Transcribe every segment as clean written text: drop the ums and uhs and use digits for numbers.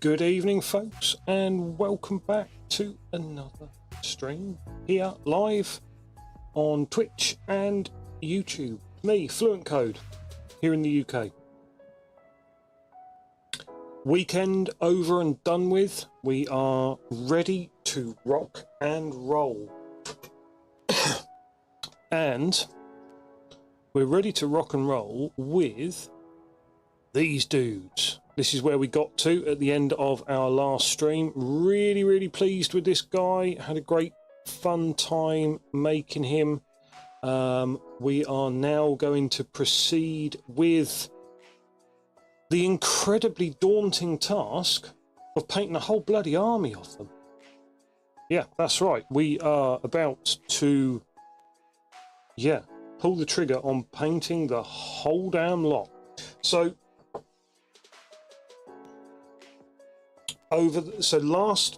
Good evening, folks, and welcome back to another stream here live on Twitch and YouTube. Me, Fluent Code, here in the UK. Weekend over and done with. We are ready to rock and roll. And we're ready to rock and roll with these dudes. This is where we got to at the end of our last stream. Really pleased with this guy. Had a great fun time making him. We are now going to proceed with the incredibly daunting task of painting a whole bloody army of them. Yeah, that's right. We are about to, pull the trigger on painting the whole damn lot. So,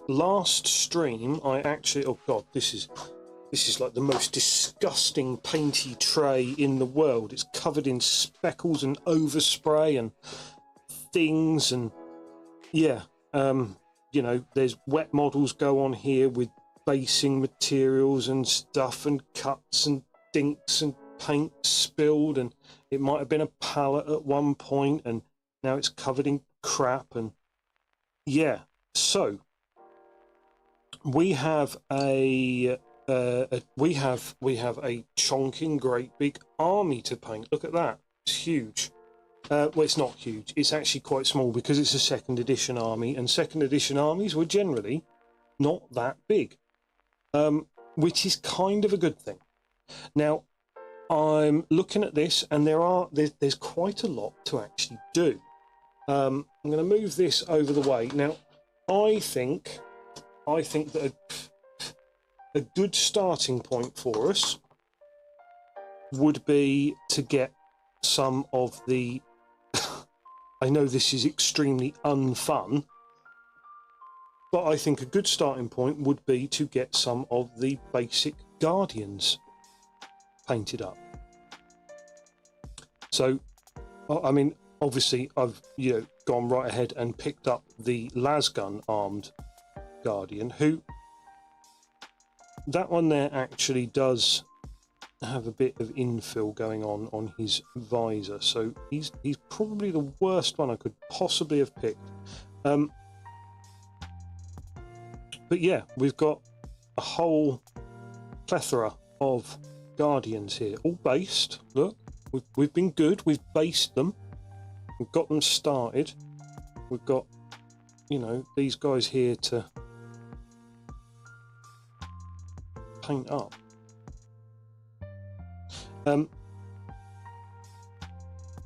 last stream I actually, oh god, this is like the most disgusting painty tray in the world. It's covered in speckles and overspray and things, and you know, there's wet models go on here with basing materials and stuff, and cuts and dinks and paint spilled, and it might have been a palette at one point and now it's covered in crap. And so we have a chonking great big army to paint. Look at that, it's huge. Well, it's not huge, it's actually quite small because it's a second edition army, and second edition armies were generally not that big, which is kind of a good thing. Now I'm looking at this, and there's quite a lot to actually do. I'm going to move this over the way. Now I think that a good starting point for us would be to get some of the I know this is extremely unfun, but I think a good starting point would be to get some of the basic Guardians painted up. So, I mean, obviously I've gone right ahead and picked up the lasgun armed Guardian, who that one there actually does have a bit of infill going on his visor, so he's probably the worst one I could possibly have picked. But yeah, we've got a whole plethora of Guardians here, all based. Look, we've been good, we've based them, we've got them started, we've got, you know, these guys here to paint up.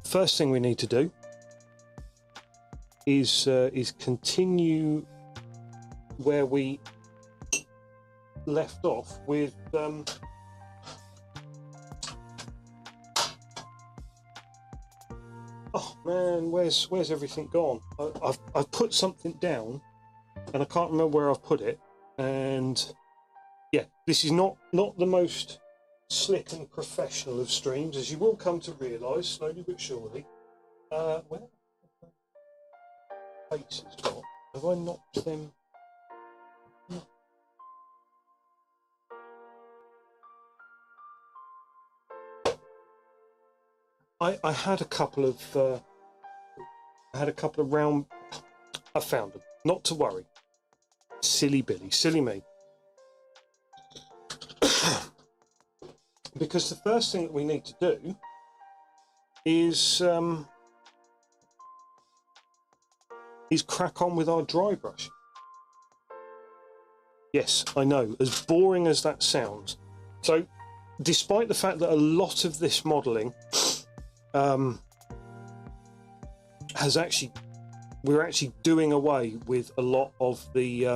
First thing we need to do is continue where we left off with oh man, where's everything gone? I've put something down and I can't remember where I've put it, and yeah, this is not the most slick and professional of streams, as you will come to realise slowly but surely. Where have the faces got? Have I knocked them? I had a couple of round. I found them. Not to worry. Silly Billy, silly me. Because the first thing that we need to do is crack on with our dry brush. Yes, I know, as boring as that sounds. So, despite the fact that a lot of this modelling we're actually doing away with a lot of the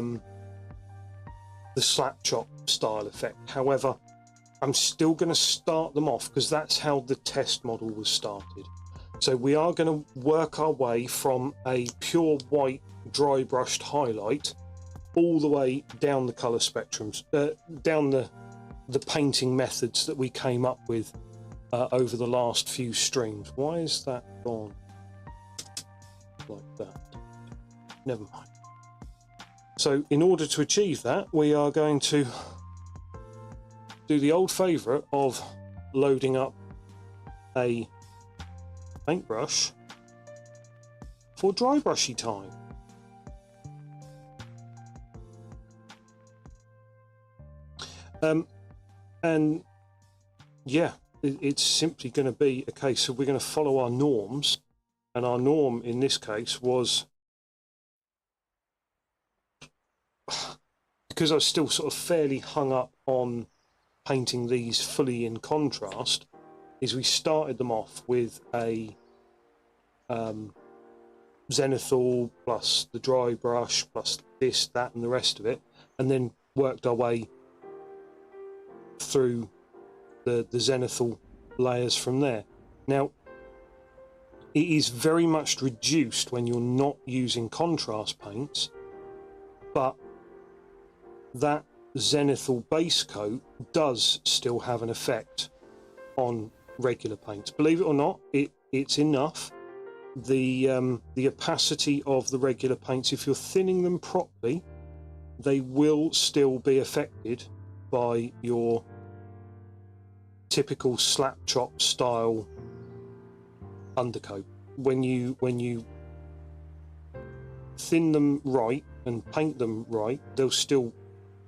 slap chop style effect. However, I'm still going to start them off because that's how the test model was started. So we are going to work our way from a pure white dry brushed highlight all the way down the colour spectrums, down the painting methods that we came up with over the last few streams. Why is that gone like that? Never mind. So in order to achieve that, we are going to do the old favourite of loading up a paintbrush for dry brushy time. And yeah, it's simply going to be a case of we're going to follow our norms, and our norm in this case was, because I was still sort of fairly hung up on painting these fully in contrast, is we started them off with a zenithal plus the dry brush plus this, that and the rest of it, and then worked our way through the zenithal layers from there. Now it is very much reduced when you're not using contrast paints, but that zenithal base coat does still have an effect on regular paints. Believe it or not, it's enough. The opacity of the regular paints, if you're thinning them properly, they will still be affected by your typical slap chop style undercoat. When you thin them right and paint them right,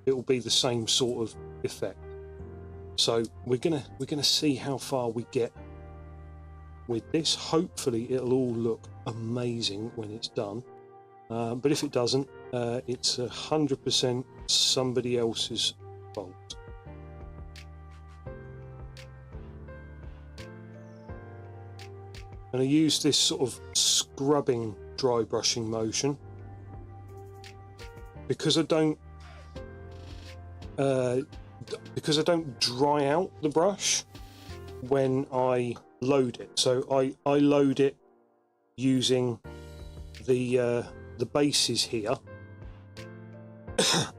it'll be the same sort of effect. So we're gonna see how far we get with this. Hopefully it'll all look amazing when it's done, but if it doesn't, it's 100% somebody else's fault. And I use this sort of scrubbing dry brushing motion because I don't dry out the brush when I load it. So I load it using the bases here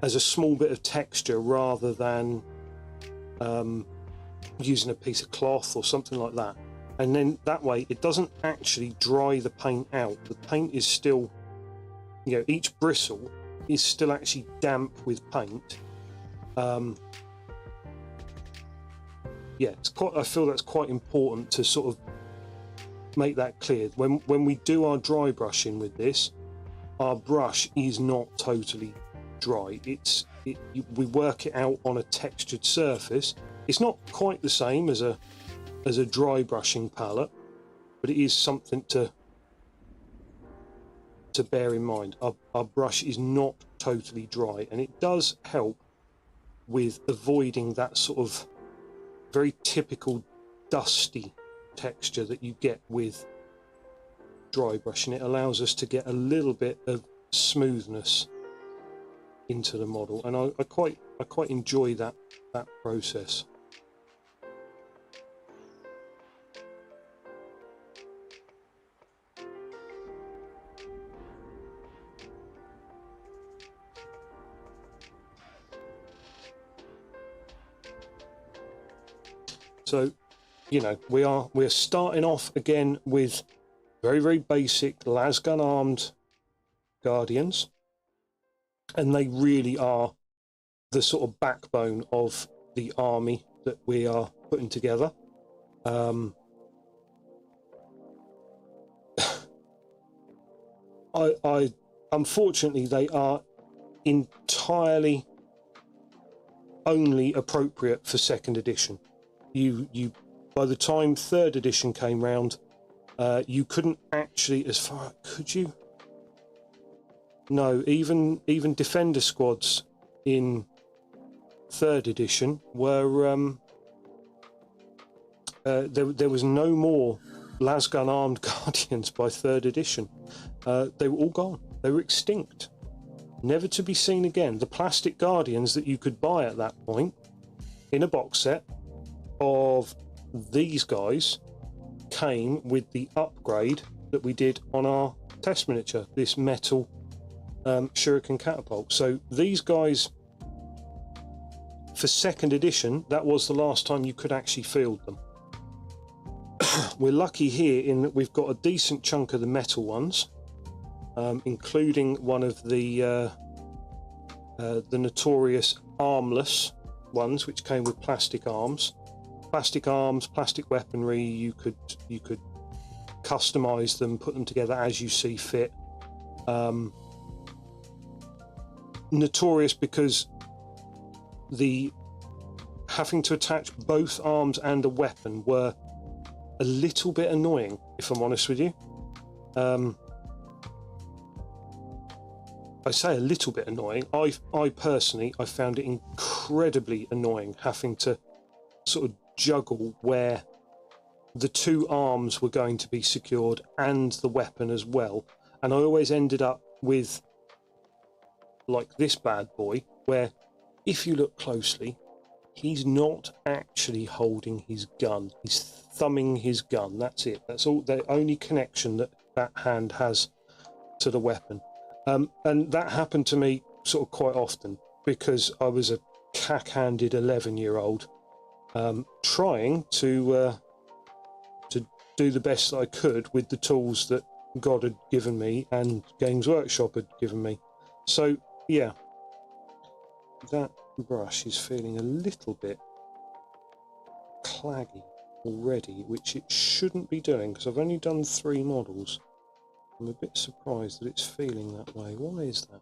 as a small bit of texture rather than using a piece of cloth or something like that. And then that way it doesn't actually dry the paint out. The paint is still, you know, each bristle is still actually damp with paint. Yeah, I feel that's quite important to sort of make that clear. When we do our dry brushing with this, our brush is not totally dry. We work it out on a textured surface. It's not quite the same as a dry brushing palette, but it is something to bear in mind. Our brush is not totally dry, and it does help with avoiding that sort of very typical dusty texture that you get with dry brushing. It allows us to get a little bit of smoothness into the model, and I quite enjoy that process. So, you know, we're starting off again with very, very basic lasgun armed guardians, and they really are the sort of backbone of the army that we are putting together. I unfortunately, they are entirely only appropriate for second edition. You by the time third edition came round, you couldn't actually, as far could you? No, even defender squads in third edition were there was no more lasgun armed guardians by third edition. They were all gone. They were extinct, never to be seen again. The plastic guardians that you could buy at that point in a box set of these guys came with the upgrade that we did on our test miniature, this metal shuriken catapult. So these guys, for second edition, that was the last time you could actually field them. We're lucky here in that we've got a decent chunk of the metal ones, including one of the the notorious armless ones, which came with plastic arms, plastic weaponry. You could customize them, put them together as you see fit. Notorious because the having to attach both arms and a weapon were a little bit annoying, if I'm honest with you. I say a little bit annoying. I personally found it incredibly annoying having to sort of juggle where the two arms were going to be secured and the weapon as well. And I always ended up with like this bad boy, where if you look closely, he's not actually holding his gun. He's thumbing his gun. That's it. That's all. The only connection that hand has to the weapon. And that happened to me sort of quite often because I was a cack-handed 11-year-old trying to do the best that I could with the tools that God had given me and Games Workshop had given me. So yeah, that brush is feeling a little bit claggy already, which it shouldn't be doing because I've only done 3 models. I'm a bit surprised that it's feeling that way. Why is that?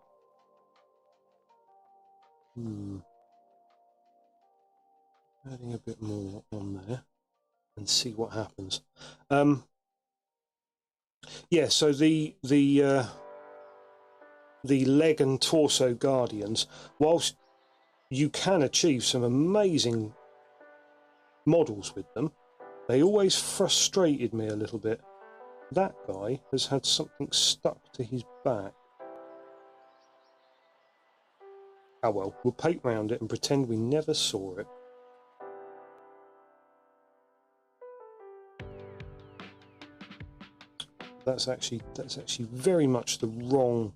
Adding a bit more on there and see what happens. Yeah, so the leg and torso guardians, whilst you can achieve some amazing models with them, they always frustrated me a little bit. That guy has had something stuck to his back. Oh well, we'll paint round it and pretend we never saw it. That's actually very much the wrong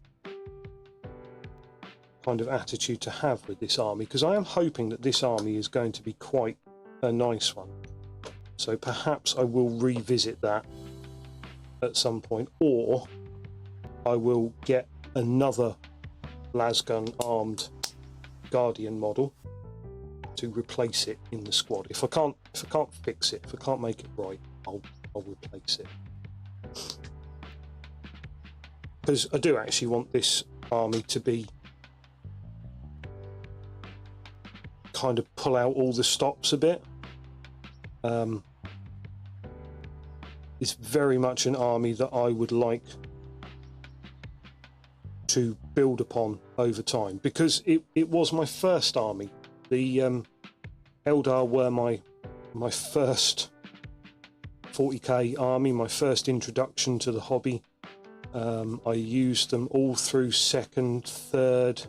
kind of attitude to have with this army, because I am hoping that this army is going to be quite a nice one. So perhaps I will revisit that at some point, or I will get another lasgun armed guardian model to replace it in the squad. If I can't fix it, if I can't make it right, I'll replace it. Because I do actually want this army to be kind of pull out all the stops a bit. It's very much an army that I would like to build upon over time, because it was my first army. The Eldar were my first 40k army, my first introduction to the hobby. I used them all through 2nd, 3rd.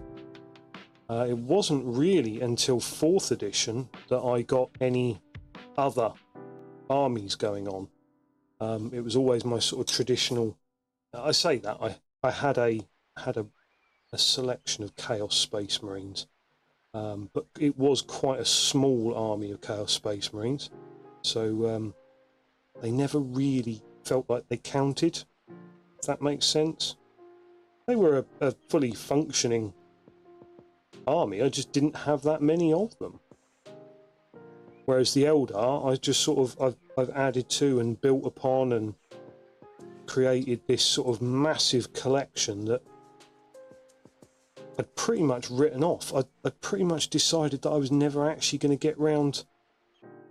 It wasn't really until 4th edition that I got any other armies going on. It was always my sort of traditional. I say that I had a selection of Chaos Space Marines, but it was quite a small army of Chaos Space Marines, so they never really felt like they counted. If that makes sense. They were a fully functioning army. I just didn't have that many of them. Whereas the Eldar, I just sort of I've added to and built upon and created this sort of massive collection that I'd pretty much written off. I'd pretty much decided that I was never actually going to get round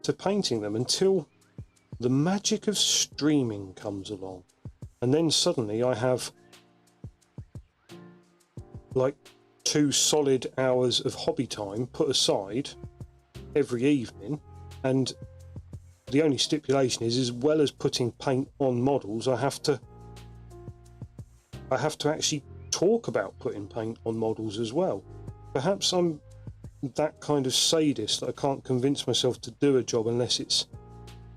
to painting them until the magic of streaming comes along. And then suddenly I have like 2 solid hours of hobby time put aside every evening, and the only stipulation is, as well as putting paint on models, I have to actually talk about putting paint on models as well. Perhaps I'm that kind of sadist that I can't convince myself to do a job unless it's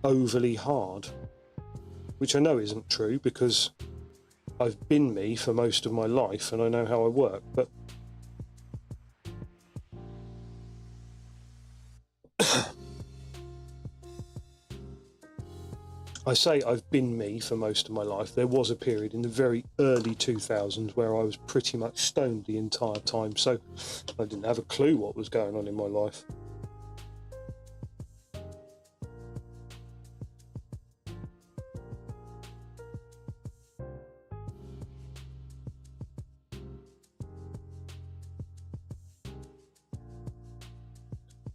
overly hard. Which I know isn't true, because I've been me for most of my life and I know how I work, but I say I've been me for most of my life. There was a period in the very early 2000s where I was pretty much stoned the entire time, so I didn't have a clue what was going on in my life.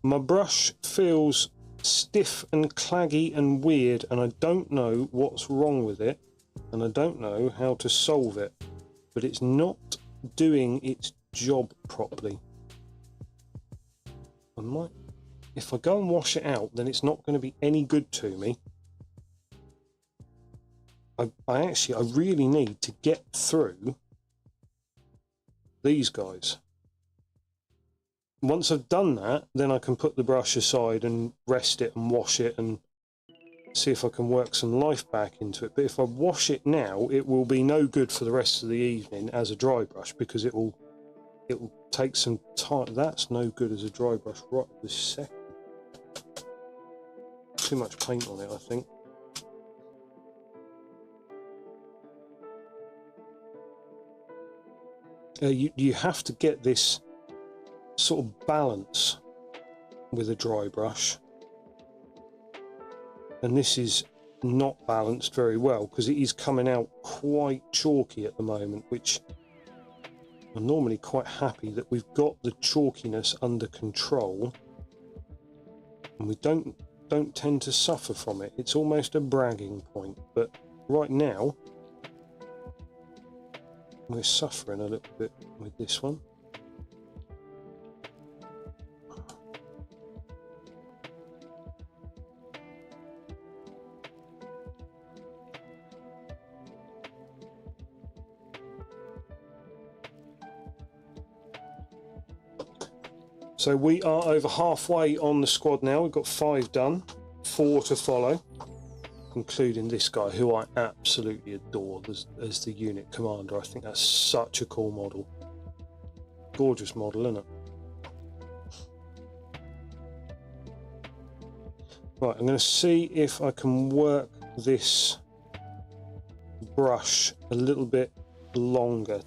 My brush feels stiff and claggy and weird, and I don't know what's wrong with it, and I don't know how to solve it, but it's not doing its job properly. I might, if I go and wash it out, then it's not going to be any good to me. I really need to get through these guys. Once I've done that, then I can put the brush aside and rest it and wash it and see if I can work some life back into it. But if I wash it now, it will be no good for the rest of the evening as a dry brush, because it will take some time. That's no good as a dry brush right this second. Too much paint on it, I think. You have to get this sort of balance with a dry brush, and this is not balanced very well because it is coming out quite chalky at the moment, which I'm normally quite happy that we've got the chalkiness under control and we don't tend to suffer from it. It's almost a bragging point, but right now we're suffering a little bit with this one. So we are over halfway on the squad now. We've got 5 done, 4 to follow, including this guy who I absolutely adore as the unit commander. I think that's such a cool model. Gorgeous model, isn't it? Right, I'm going to see if I can work this brush a little bit longer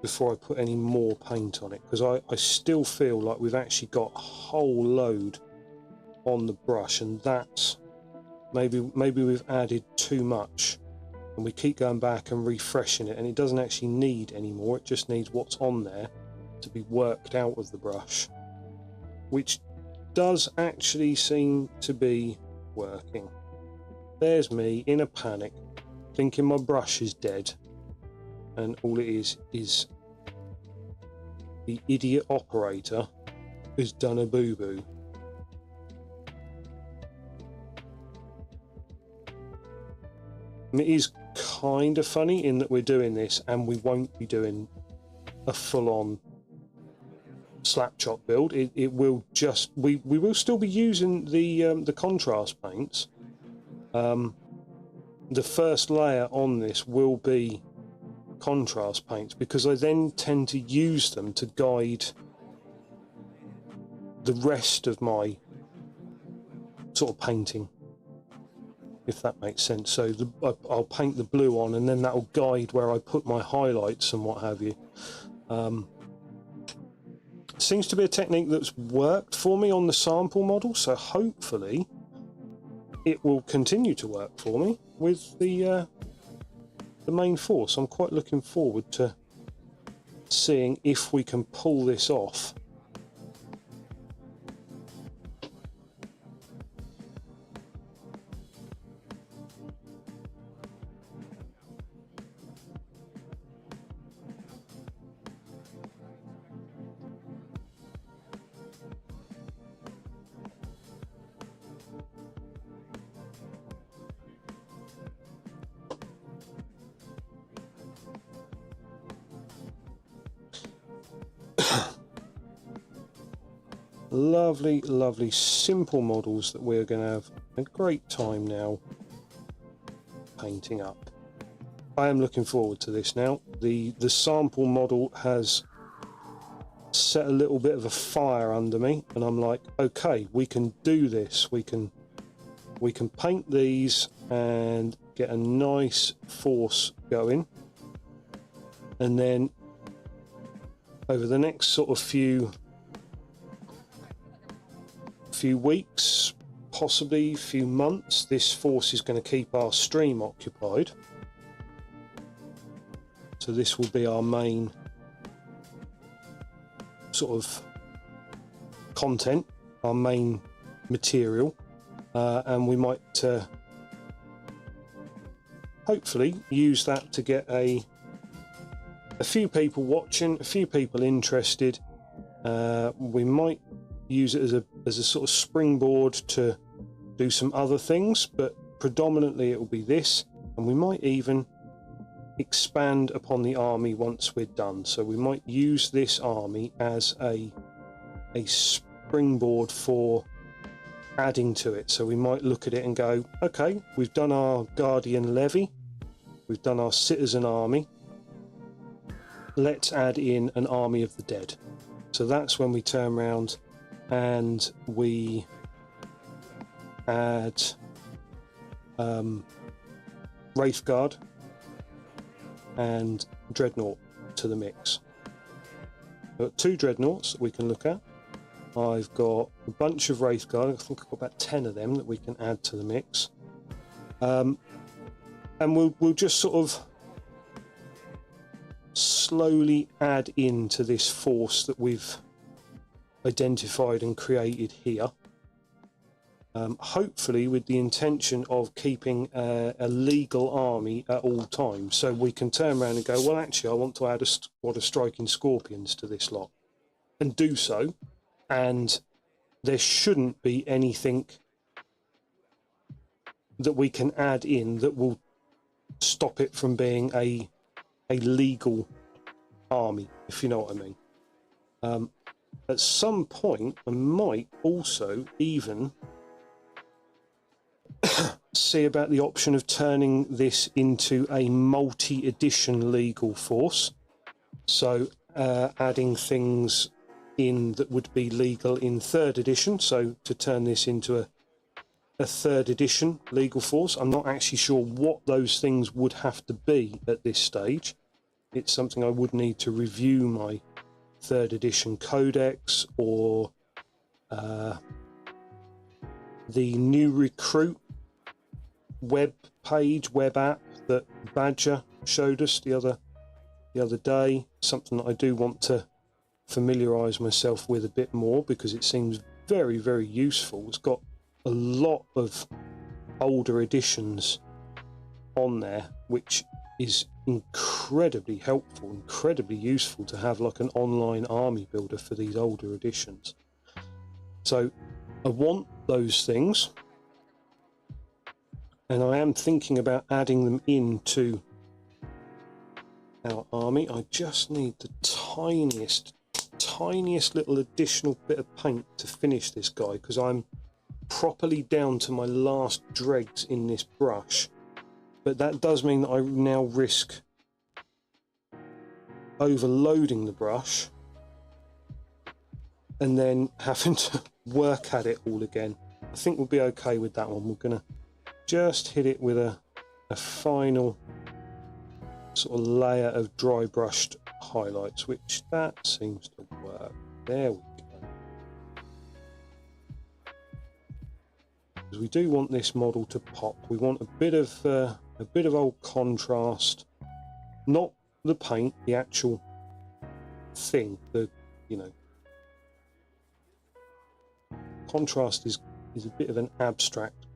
before I put any more paint on it, because I still feel like we've actually got a whole load on the brush, and that's maybe we've added too much and we keep going back and refreshing it, and it doesn't actually need any more. It just needs what's on there to be worked out of the brush, which does actually seem to be working. There's me in a panic thinking my brush is dead, and all it is the idiot operator has done a boo-boo. It is kind of funny in that we're doing this and we won't be doing a full-on slap chop build. It will just, we will still be using the contrast paints. The first layer on this will be contrast paints, because I then tend to use them to guide the rest of my sort of painting, if that makes sense. So I'll paint the blue on, and then that will guide where I put my highlights and what have you. Seems to be a technique that's worked for me on the sample model, so hopefully it will continue to work for me with the main force. I'm quite looking forward to seeing if we can pull this off. Lovely, lovely, simple models that we're going to have a great time now painting up. I am looking forward to this now. The sample model has set a little bit of a fire under me, and I'm like, okay, we can do this. We can we can paint these and get a nice force going, and then over the next sort of few weeks, possibly few months, this force is going to keep our stream occupied. So this will be our main sort of content, our main material, and we might hopefully use that to get a few people watching, a few people interested. We might use it as a sort of springboard to do some other things, but predominantly it will be this, and we might even expand upon the army once we're done. So we might use this army as a springboard for adding to it. So we might look at it and go, okay, we've done our Guardian Levy, we've done our Citizen Army, let's add in an Army of the Dead. So that's when we turn around and we add Wraithguard and Dreadnought to the mix. We've got 2 Dreadnoughts that we can look at. I've got a bunch of Wraithguard. I think I've got about 10 of them that we can add to the mix. And we'll just sort of slowly add into this force that we've identified and created here. Hopefully with the intention of keeping a legal army at all times, so we can turn around and go, well, actually I want to add a squad of striking scorpions to this lot, and do so, and there shouldn't be anything that we can add in that will stop it from being a legal army, if you know what I mean. At some point I might also even see about the option of turning this into a multi-edition legal force, so adding things in that would be legal in 3rd edition, so to turn this into a 3rd edition legal force. I'm not actually sure what those things would have to be at this stage. It's something I would need to review my 3rd edition codex, or the new recruit web page, web app that Badger showed us the other day. Something that I do want to familiarize myself with a bit more, because it seems very, very useful. It's got a lot of older editions on there, which is incredibly helpful, incredibly useful to have like an online army builder for these older editions. So I want those things, and I am thinking about adding them into our army. I just need the tiniest little additional bit of paint to finish this guy, because I'm properly down to my last dregs in this brush. But that does mean that I now risk overloading the brush and then having to work at it all again. I think we'll be okay with that one. We're gonna just hit it with a final sort of layer of dry brushed highlights, which that seems to work. There we go. Because we do want this model to pop. We want a bit of old contrast, not the paint, the actual thing. Contrast is a bit of an abstract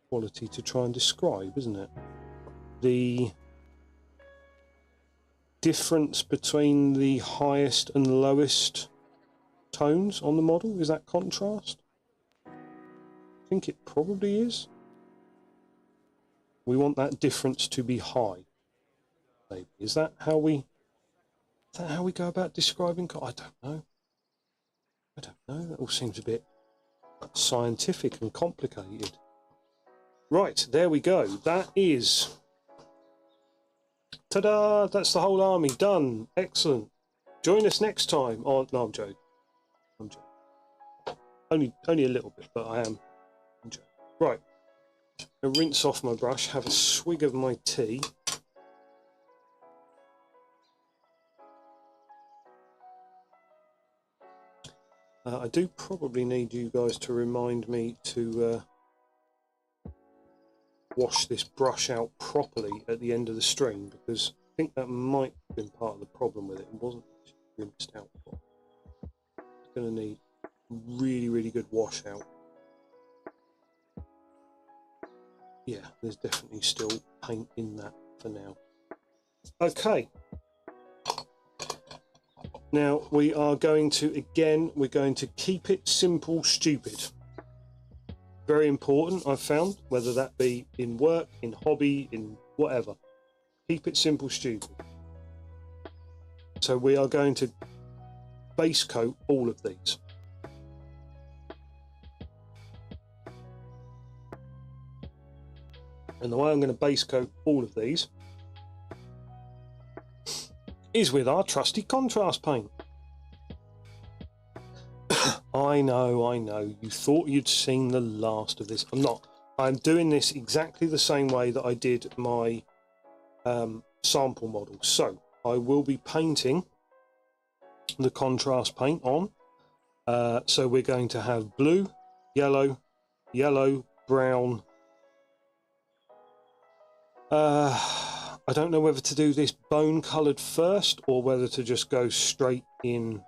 quality to try and describe, isn't it? The difference between the highest and lowest tones on the model, is that contrast? I think it probably is. We want that difference to be high. Maybe. Is that how we go about describing? I don't know. That all seems a bit scientific and complicated. Right, there we go. That is, ta-da! That's the whole army done. Excellent. Join us next time on. No, I'm joking. only a little bit, but I am enjoying it. Right, I'll rinse off my brush, have a swig of my tea. I do probably need you guys to remind me to wash this brush out properly at the end of the string, because I think that might have been part of the problem with it. It wasn't rinsed out properly. It's going to need really, really good wash out. Yeah, there's definitely still paint in that for now. Okay. Now we are going to, we're going to keep it simple, stupid. Very important, I've found, whether that be in work, in hobby, in whatever. Keep it simple, stupid. So we are going to base coat all of these. And the way I'm going to base coat all of these is with our trusty contrast paint. I know, you thought you'd seen the last of this. I'm not. I'm doing this exactly the same way that I did my sample model. So I will be painting the contrast paint on. So we're going to have blue, yellow, brown. I don't know whether to do this bone coloured first or whether to just go straight in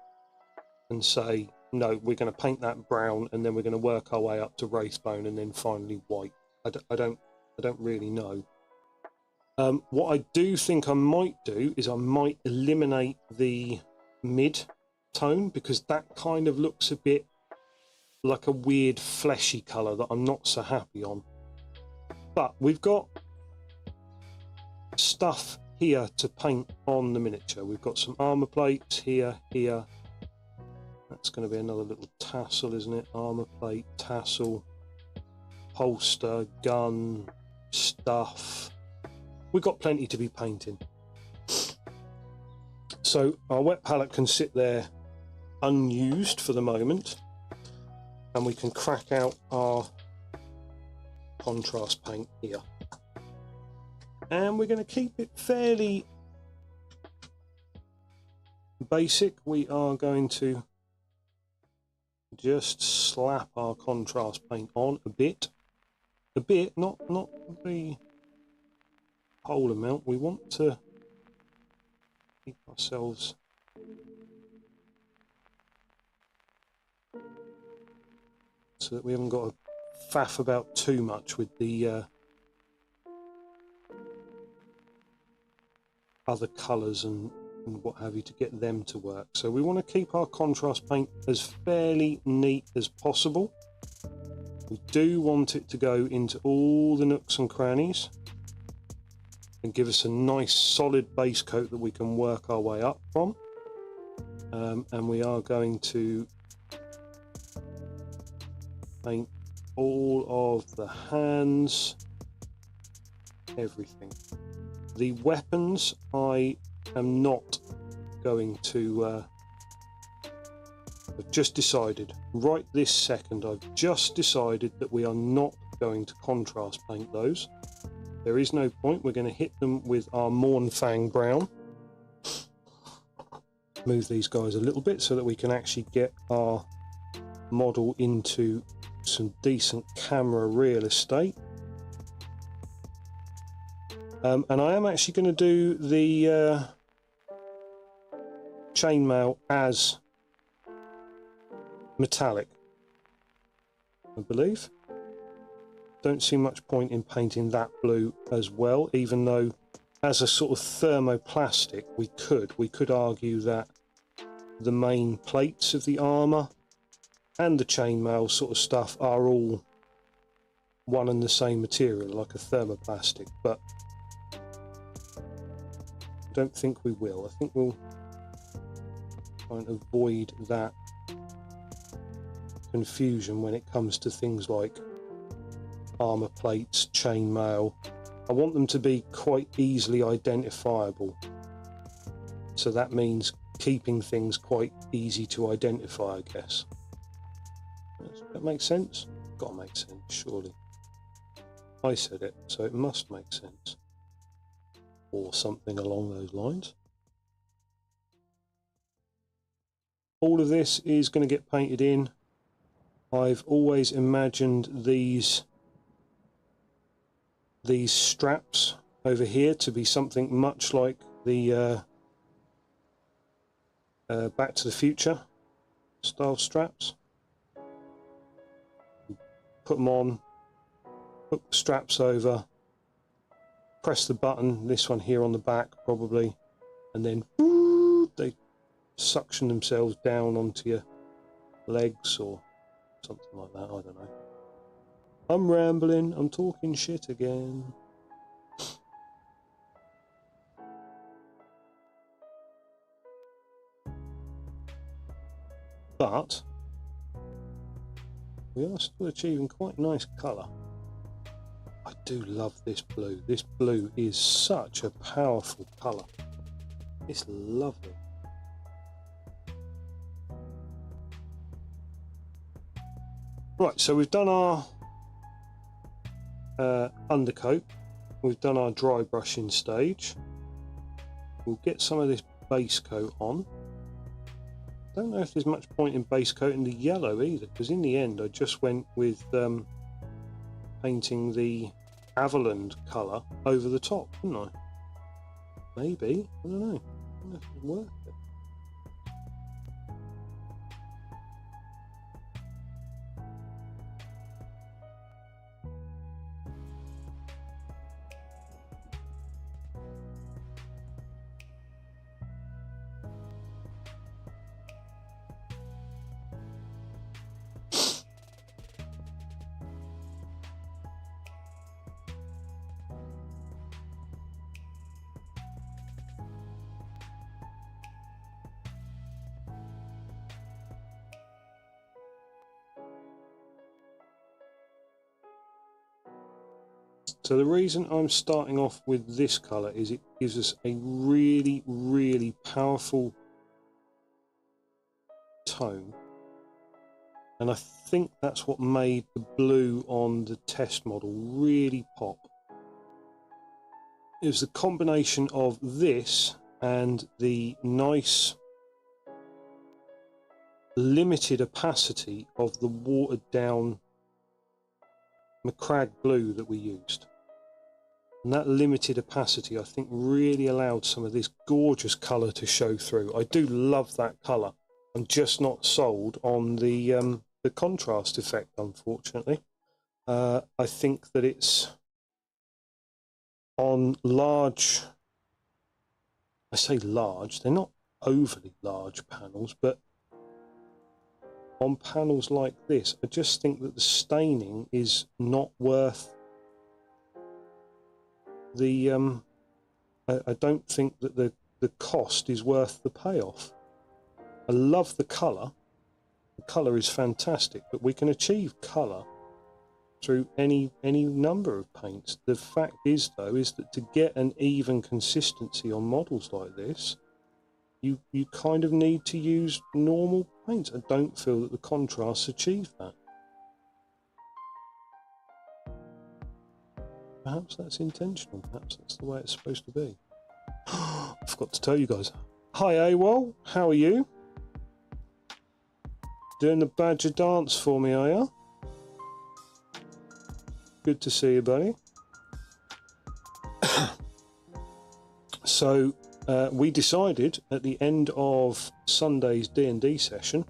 and say, no, we're going to paint that brown and then we're going to work our way up to wraithbone and then finally white. I don't really know. What I do think I might do is I might eliminate the mid tone, because that kind of looks a bit like a weird fleshy colour that I'm not so happy on. But we've got stuff here to paint on the miniature. We've got some armour plates here. That's going to be another little tassel, isn't it? Armour plate, tassel, holster, gun, stuff. We've got plenty to be painting. So our wet palette can sit there unused for the moment, and we can crack out our contrast paint here. And we're going to keep it fairly basic. We are going to just slap our contrast paint on a bit, not the whole amount. We want to keep ourselves so that we haven't got to faff about too much with the other colours and what have you to get them to work. So we want to keep our contrast paint as fairly neat as possible. We do want it to go into all the nooks and crannies and give us a nice solid base coat that we can work our way up from. And we are going to paint all of the hands, everything. The weapons I am not going to I've just decided right this second, I've just decided that we are not going to contrast paint those. There is no point. We're going to hit them with our Mornfang brown. Move these guys a little bit so that we can actually get our model into some decent camera real estate. And I am actually going to do the chainmail as metallic, I believe. Don't see much point in painting that blue as well, even though as a sort of thermoplastic we could argue that the main plates of the armour and the chainmail sort of stuff are all one and the same material, like a thermoplastic, but I don't think we will. I think we'll try and avoid that confusion when it comes to things like armour plates, chainmail. I want them to be quite easily identifiable. So that means keeping things quite easy to identify, I guess. Does that make sense? Gotta make sense, surely. I said it, so it must make sense. Or something along those lines. All of this is going to get painted in. I've always imagined these straps over here to be something much like the Back to the Future style straps. Put them on, put the straps over, press the button, this one here on the back probably, and then they suction themselves down onto your legs or something like that. I don't know. I'm rambling, I'm talking shit again. But we are still achieving quite a nice colour. I do love this blue. This blue is such a powerful colour. It's lovely. Right, so we've done our undercoat. We've done our dry brushing stage. We'll get some of this base coat on. Don't know if there's much point in base coating the yellow either, because in the end I just went with painting the Avaland colour over the top, didn't I? Maybe, I don't know. I don't know if it would work. So the reason I'm starting off with this colour is it gives us a really, really powerful tone. And I think that's what made the blue on the test model really pop. It was the combination of this and the nice limited opacity of the watered down Macragge blue that we used. And that limited opacity, I think, really allowed some of this gorgeous colour to show through. I do love that colour. I'm just not sold on the contrast effect, unfortunately. I think that it's on large, I say large, they're not overly large panels, but on panels like this, I just think that the staining is not worth the I don't think that the cost is worth the payoff. I love the colour. The colour is fantastic, but we can achieve colour through any number of paints. The fact is, though, is that to get an even consistency on models like this, you kind of need to use normal paints. I don't feel that the contrasts achieve that. Perhaps that's intentional. Perhaps that's the way it's supposed to be. I forgot to tell you guys. Hi, AWOL. How are you? Doing the badger dance for me, are you? Good to see you, buddy. So we decided at the end of Sunday's D&D session,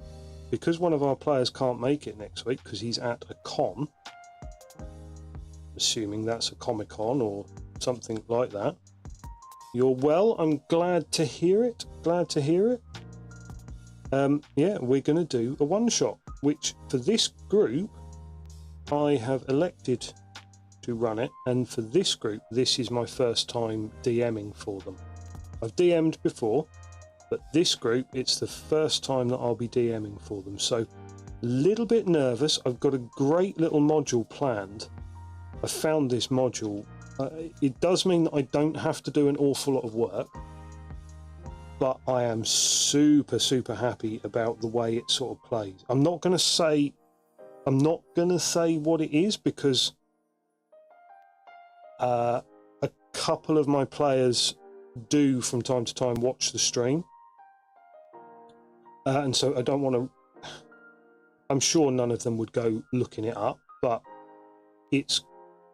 because one of our players can't make it next week because he's at a con, assuming that's a Comic-Con or something like that. You're well, I'm glad to hear it. Glad to hear it. Yeah, we're going to do a one-shot, which for this group, I have elected to run it. And for this group, this is my first time DMing for them. I've DM'd before, but this group, it's the first time that I'll be DMing for them. So a little bit nervous. I've got a great little module planned. I found this module. It does mean that I don't have to do an awful lot of work, but I am super happy about the way it sort of plays. I'm not going to say I'm not going to say what it is because a couple of my players do from time to time watch the stream. And so I don't want to... I'm sure none of them would go looking it up, but it's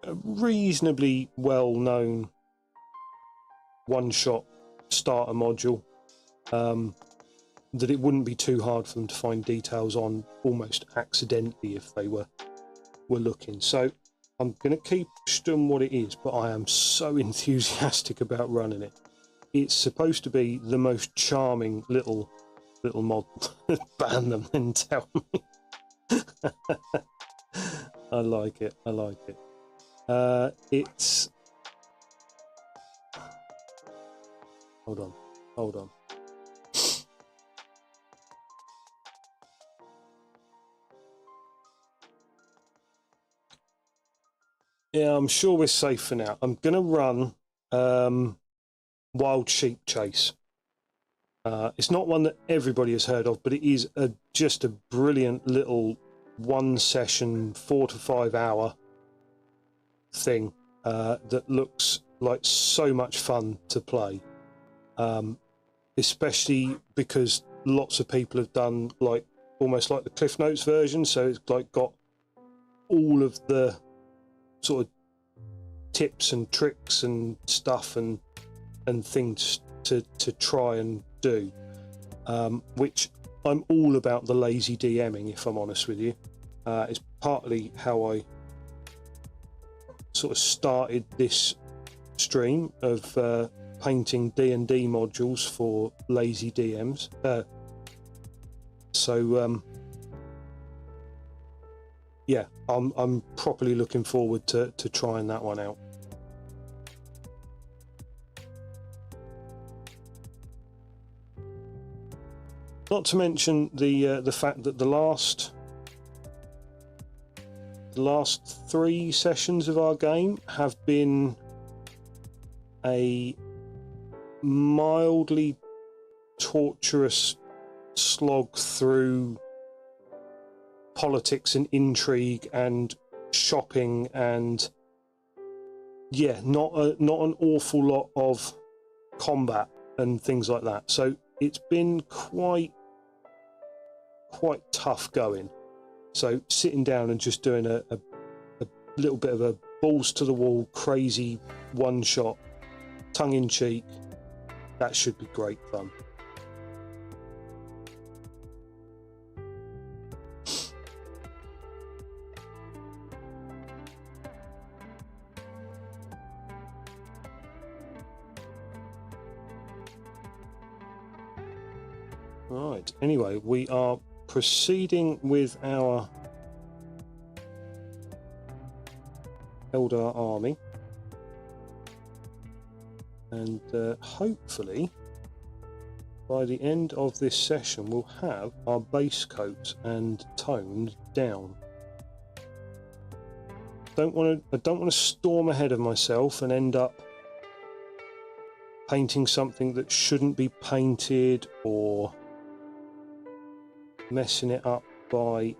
a reasonably well-known one-shot starter module that it wouldn't be too hard for them to find details on almost accidentally if they were looking. So I'm going to keep doing what it is, but I am so enthusiastic about running it. It's supposed to be the most charming little mod. Ban them and tell me. I like it. I like it. It's... Hold on. Yeah, I'm sure we're safe for now. I'm going to run Wild Sheep Chase. It's not one that everybody has heard of, but it is just a brilliant little one session, 4 to 5 hour thing that looks like so much fun to play. Especially because lots of people have done like almost like the Cliff Notes version, so it's like got all of the sort of tips and tricks and stuff and things to try and do, which I'm all about the lazy DMing, if I'm honest with you. It's partly how I sort of started this stream of painting D&D modules for lazy DMs. Yeah, I'm properly looking forward to trying that one out. Not to mention the fact that the last 3 sessions of our game have been a mildly torturous slog through politics and intrigue and shopping and not an awful lot of combat and things like that. So it's been quite tough going. So sitting down and just doing a little bit of a balls to the wall, crazy one shot, tongue in cheek, that should be great fun. Right, anyway, we are proceeding with our Eldar army, and hopefully by the end of this session we'll have our base coat and toned down. I don't want to storm ahead of myself and end up painting something that shouldn't be painted, or messing it up by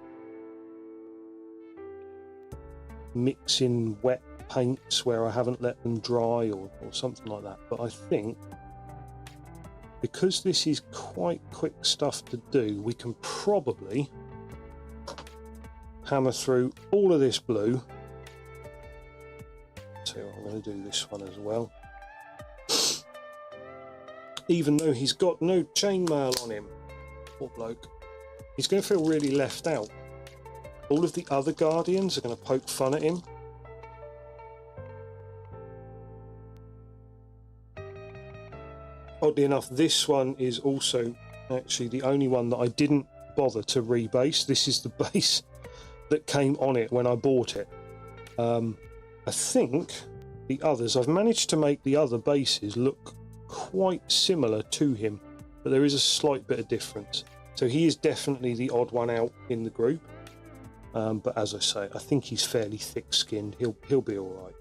mixing wet paints where I haven't let them dry, or something like that. But I think because this is quite quick stuff to do, we can probably hammer through all of this blue. So I'm going to do this one as well, even though he's got no chainmail on him. Poor bloke. He's going to feel really left out. All of the other Guardians are going to poke fun at him. Oddly enough, this one is also actually the only one that I didn't bother to rebase. This is the base that came on it when I bought it. I think the others, I've managed to make the other bases look quite similar to him, but there is a slight bit of difference. So he is definitely the odd one out in the group. But as I say, I think he's fairly thick-skinned. He'll be all right.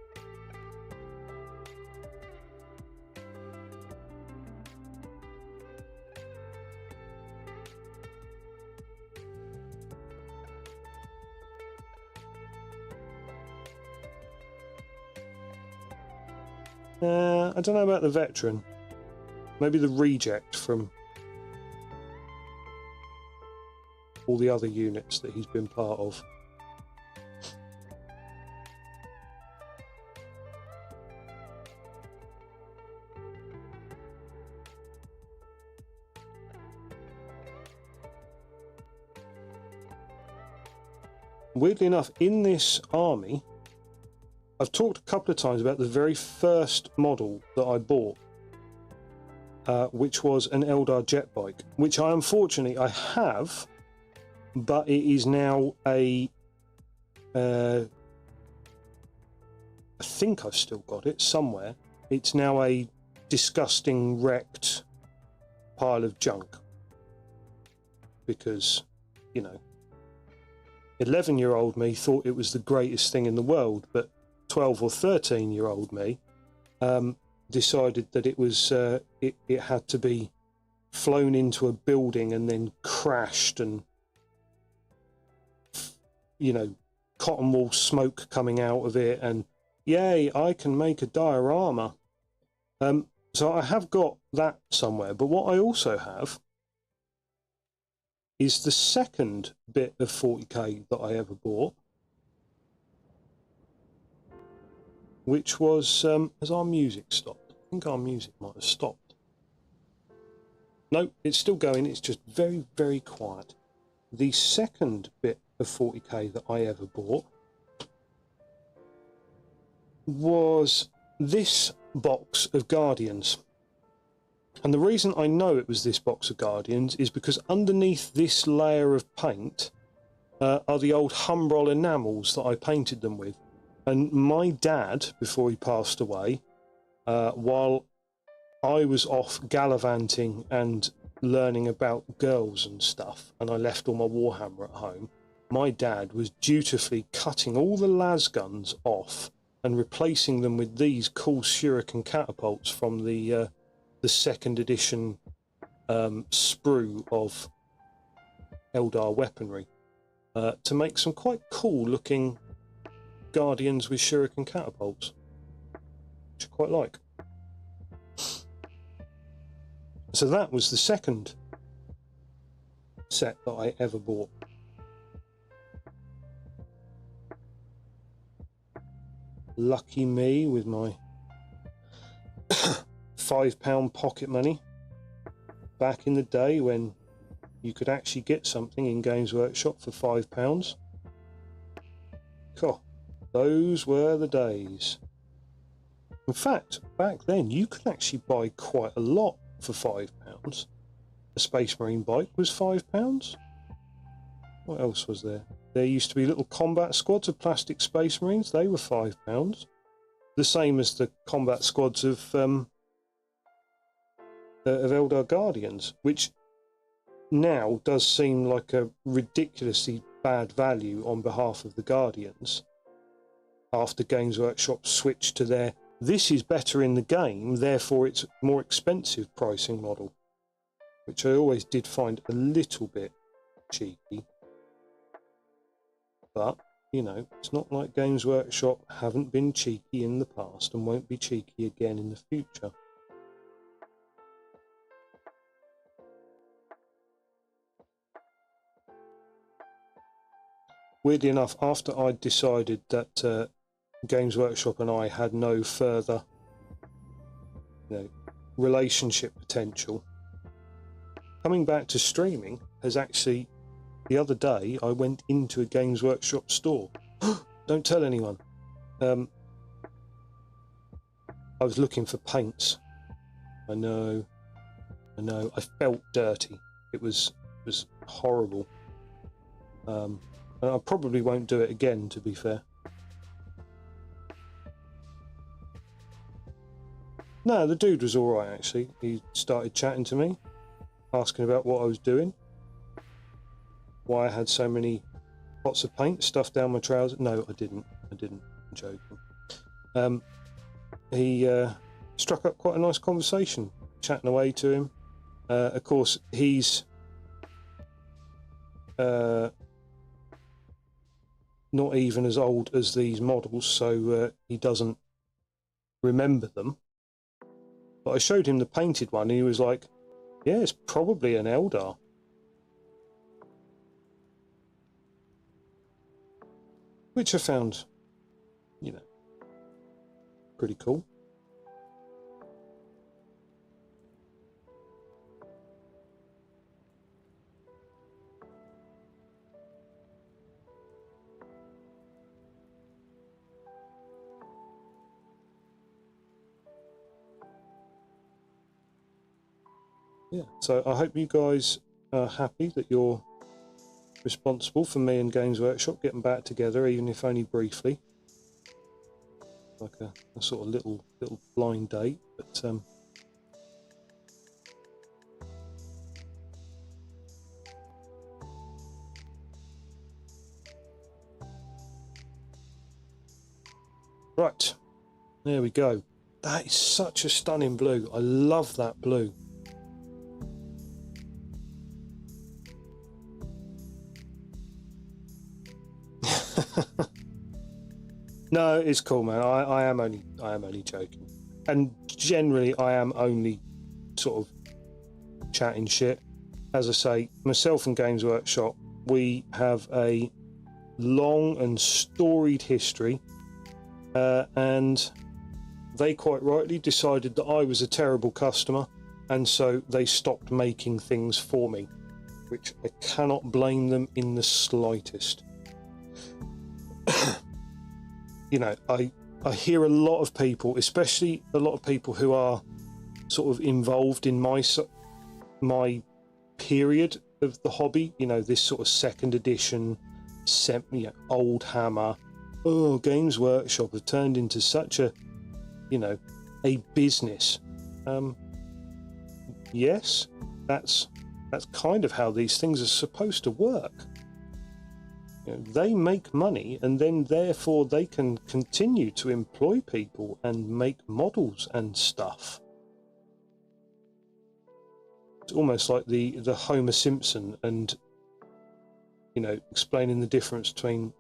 I don't know about the veteran. Maybe the reject from all the other units that he's been part of. Weirdly enough, in this army, I've talked a couple of times about the very first model that I bought, which was an Eldar jet bike, which unfortunately I have, but it is now I think I've still got it somewhere. It's now a disgusting wrecked pile of junk because, you know, 11-year-old me thought it was the greatest thing in the world, but 12 or 13-year-old me decided that it was it had to be flown into a building and then crashed, and, you know, cotton wool smoke coming out of it, and yay, I can make a diorama. So I have got that somewhere, but what I also have is the second bit of 40k that I ever bought, which was, has our music stopped? I think our music might have stopped. No, it's still going, it's just very, very quiet. The second bit of 40k that I ever bought was this box of Guardians. And the reason I know it was this box of Guardians is because underneath this layer of paint are the old Humbrol enamels that I painted them with. And my dad, before he passed away, while I was off gallivanting and learning about girls and stuff, and I left all my Warhammer at home, my dad was dutifully cutting all the las guns off and replacing them with these cool shuriken catapults from the second edition sprue of Eldar weaponry to make some quite cool looking Guardians with shuriken catapults, which I quite like. So that was the second set that I ever bought. Lucky me with my £5 pocket money back in the day when you could actually get something in Games Workshop for £5. God, those were the days. In fact, back then you could actually buy quite a lot for £5. A Space Marine bike was £5. What else was there? There used to be little combat squads of plastic Space Marines. They were £5. The same as the combat squads of Eldar Guardians, which now does seem like a ridiculously bad value on behalf of the Guardians after Games Workshop switched to their this is better in the game, therefore it's more expensive pricing model, which I always did find a little bit cheeky. But, you know, it's not like Games Workshop haven't been cheeky in the past and won't be cheeky again in the future. Weirdly enough, after I decided that Games Workshop and I had no further, you know, relationship potential, coming back to streaming has actually, the other day I went into a Games Workshop store. Don't tell anyone. I was looking for paints. I know. I felt dirty. It was horrible. And I probably won't do it again, to be fair. No, the dude was all right, actually. He started chatting to me, asking about what I was doing, why I had so many pots of paint stuffed down my trousers. No, I didn't. I'm joking. He struck up quite a nice conversation, chatting away to him. Of course, he's not even as old as these models, so he doesn't remember them. But I showed him the painted one and he was like, yeah, it's probably an Eldar. Which I found, you know, pretty cool. Yeah, so I hope you guys are happy that you're responsible for me and Games Workshop getting back together, even if only briefly, like a sort of little blind date. But right, there we go. That is such a stunning blue. I love that blue. No, it's cool, man. I am only joking, and generally I am only sort of chatting shit. As I say, myself and Games Workshop, we have a long and storied history, and they quite rightly decided that I was a terrible customer, and so they stopped making things for me, which I cannot blame them in the slightest. You know, I hear a lot of people, especially a lot of people who are sort of involved in my period of the hobby, you know, this sort of second edition, old hammer. Oh, Games Workshop have turned into such a, you know, a business. Yes, that's kind of how these things are supposed to work. You know, they make money, and then therefore they can continue to employ people and make models and stuff. It's almost like the Homer Simpson and, you know, explaining the difference between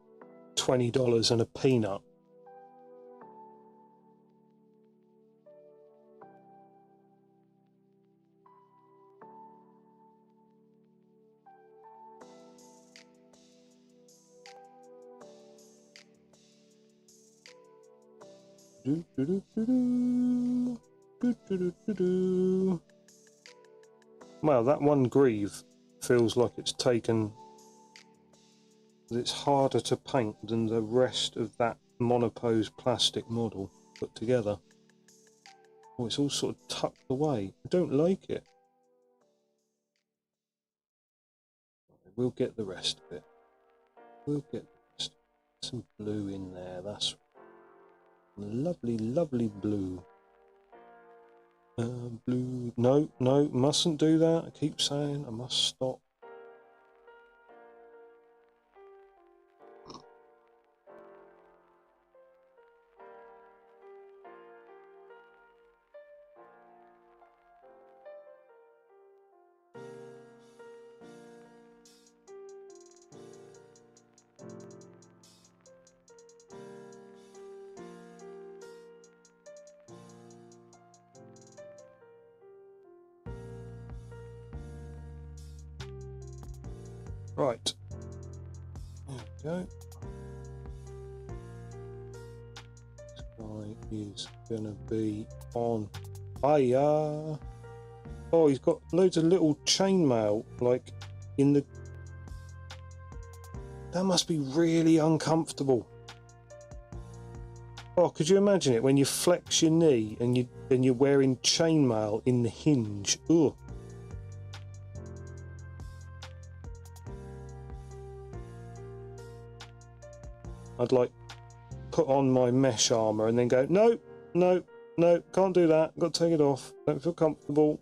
$20 and a peanut. Well, that one greave feels like it's harder to paint than the rest of that monopose plastic model put together. Oh, it's all sort of tucked away. I don't like it. We'll get the rest of it. We'll get the rest. Some blue in there. That's lovely, lovely blue. Blue. No, mustn't do that. I keep saying I must stop. Right. There we go. This guy is gonna be on. Hiya. Oh, he's got loads of little chainmail, like in the. That must be really uncomfortable. Oh, could you imagine it when you flex your knee and you're wearing chainmail in the hinge? Ugh. I'd like put on my mesh armor and then go, no, can't do that. Got to take it off. Don't feel comfortable.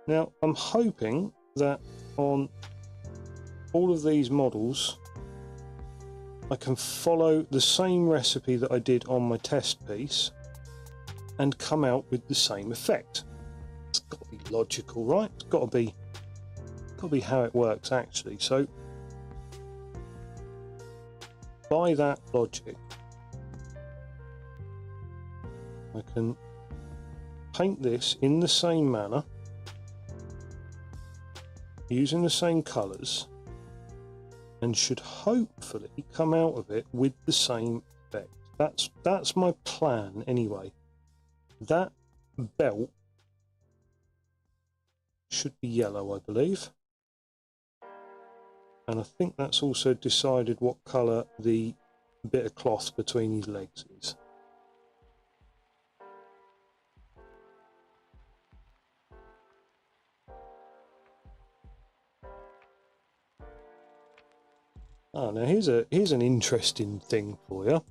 Now, I'm hoping that on all of these models, I can follow the same recipe that I did on my test piece and come out with the same effect. It's got to be logical, right? It's got to be how it works actually. So by that logic, I can paint this in the same manner, using the same colours, and should hopefully come out of it with the same effect. That's my plan anyway. That belt should be yellow, I believe. And I think that's also decided what colour the bit of cloth between his legs is. Oh, now here's an interesting thing for you.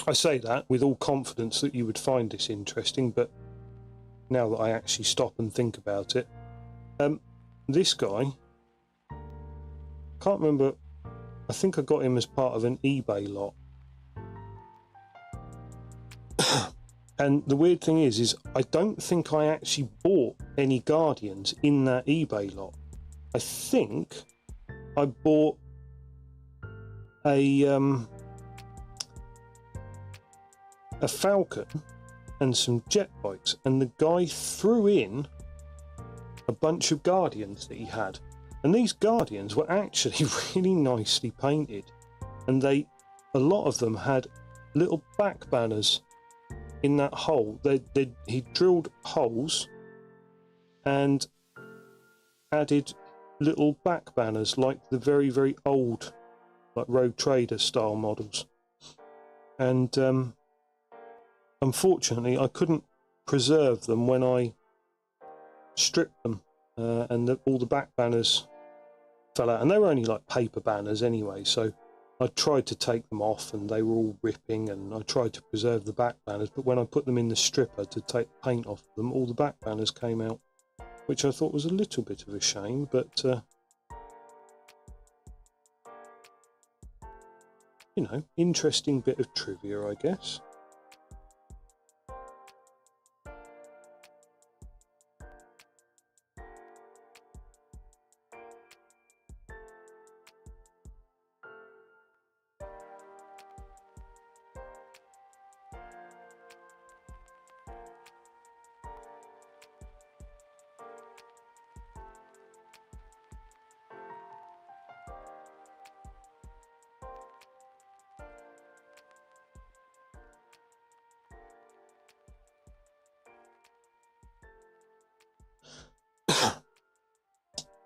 I say that with all confidence that you would find this interesting, but now that I actually stop and think about it, this guy, can't remember, I think I got him as part of an eBay lot. And the weird thing is I don't think I actually bought any Guardians in that eBay lot. I think I bought a Falcon and some jet bikes, and the guy threw in a bunch of Guardians that he had, and these Guardians were actually really nicely painted, and a lot of them had little back banners in that hole. He drilled holes and added little back banners like the very, very old, like Road Trader style models. And unfortunately I couldn't preserve them when I stripped them, and all the back banners fell out, and they were only like paper banners anyway, so I tried to take them off and they were all ripping, and I tried to preserve the back banners, but when I put them in the stripper to take the paint off them, all the back banners came out, which I thought was a little bit of a shame, but you know, interesting bit of trivia, I guess.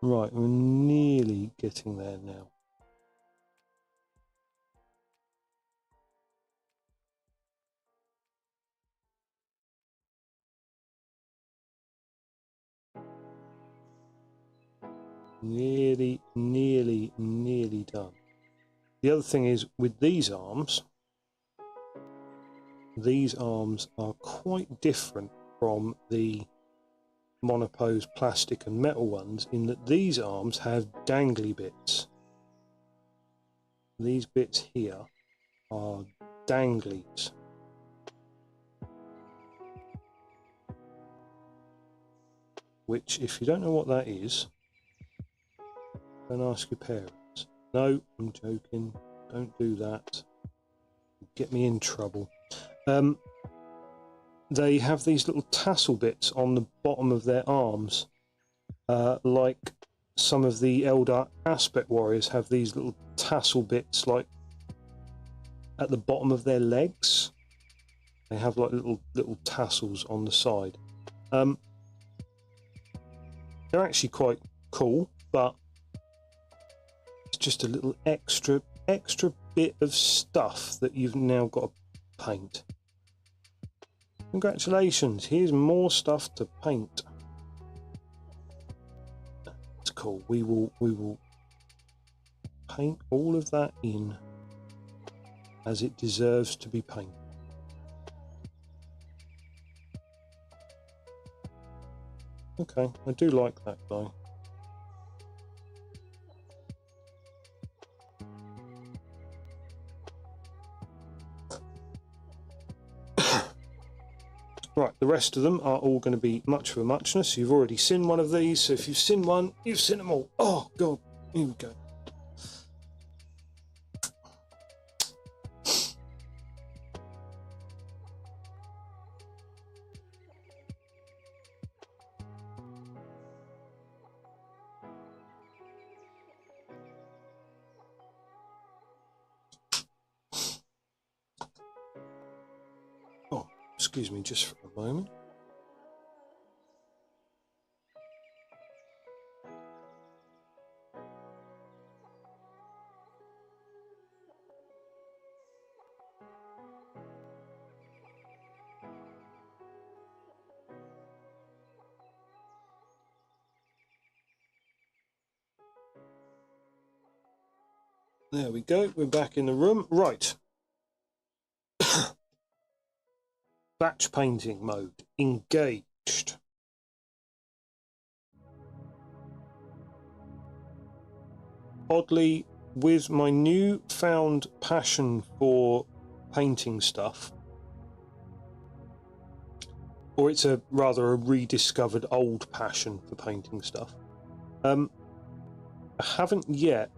Right, we're nearly getting there now. Nearly done. The other thing is, with these arms are quite different from the monopose plastic and metal ones, in that these arms have dangly bits. These bits here are danglies. Which, if you don't know what that is, don't ask your parents. No, I'm joking. Don't do that. Get me in trouble. They have these little tassel bits on the bottom of their arms, like some of the Eldar Aspect Warriors have these little tassel bits like at the bottom of their legs. They have like little tassels on the side. They're actually quite cool, but it's just a little extra bit of stuff that you've now got to paint. Congratulations, here's more stuff to paint. That's cool. We will paint all of that in as it deserves to be painted. Okay, I do like that guy. Right, the rest of them are all going to be much for a muchness. You've already seen one of these, so if you've seen one, you've seen them all. Oh, God. Here we go. Oh, excuse me just for a moment. There we go, we're back in the room. Right. Batch painting mode, engaged. Oddly, with my newfound passion for painting stuff, or it's a rather a rediscovered old passion for painting stuff, I haven't yet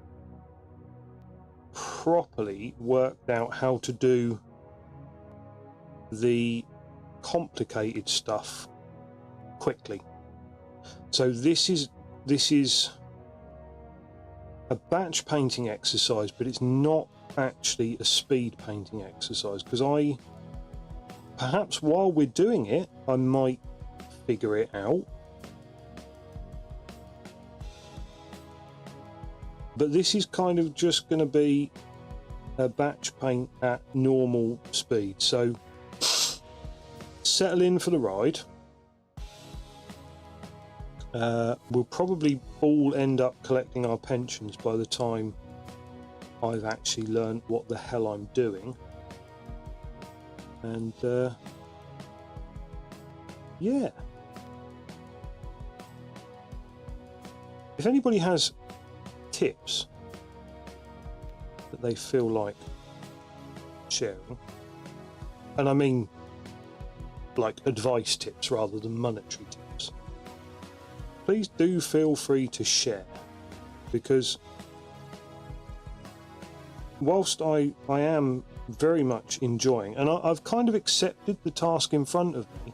properly worked out how to do the complicated stuff quickly. So this is a batch painting exercise, but it's not actually a speed painting exercise, because perhaps while we're doing it I might figure it out, but this is kind of just going to be a batch paint at normal speed. So settle in for the ride. We'll probably all end up collecting our pensions by the time I've actually learned what the hell I'm doing. And yeah, if anybody has tips that they feel like sharing, and I mean like advice tips rather than monetary tips, please do feel free to share, because whilst I am very much enjoying, and I've kind of accepted the task in front of me,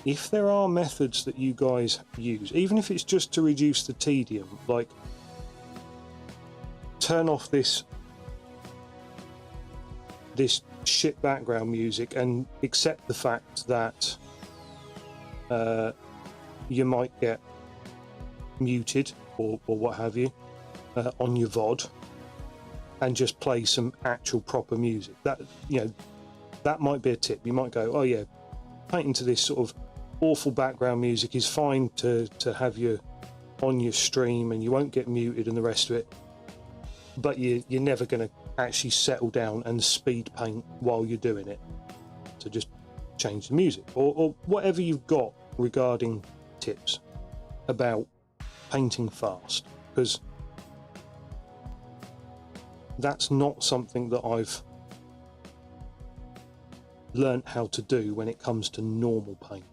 if there are methods that you guys use, even if it's just to reduce the tedium, like turn off this shit background music and accept the fact that you might get muted or what have you on your VOD, and just play some actual proper music. That, you know, that might be a tip. You might go, oh yeah, painting to this sort of awful background music is fine to have you on your stream, and you won't get muted and the rest of it, but you're never going to actually settle down and speed paint while you're doing it. So just change the music, or whatever you've got regarding tips about painting fast, because that's not something that I've learnt how to do when it comes to normal paint.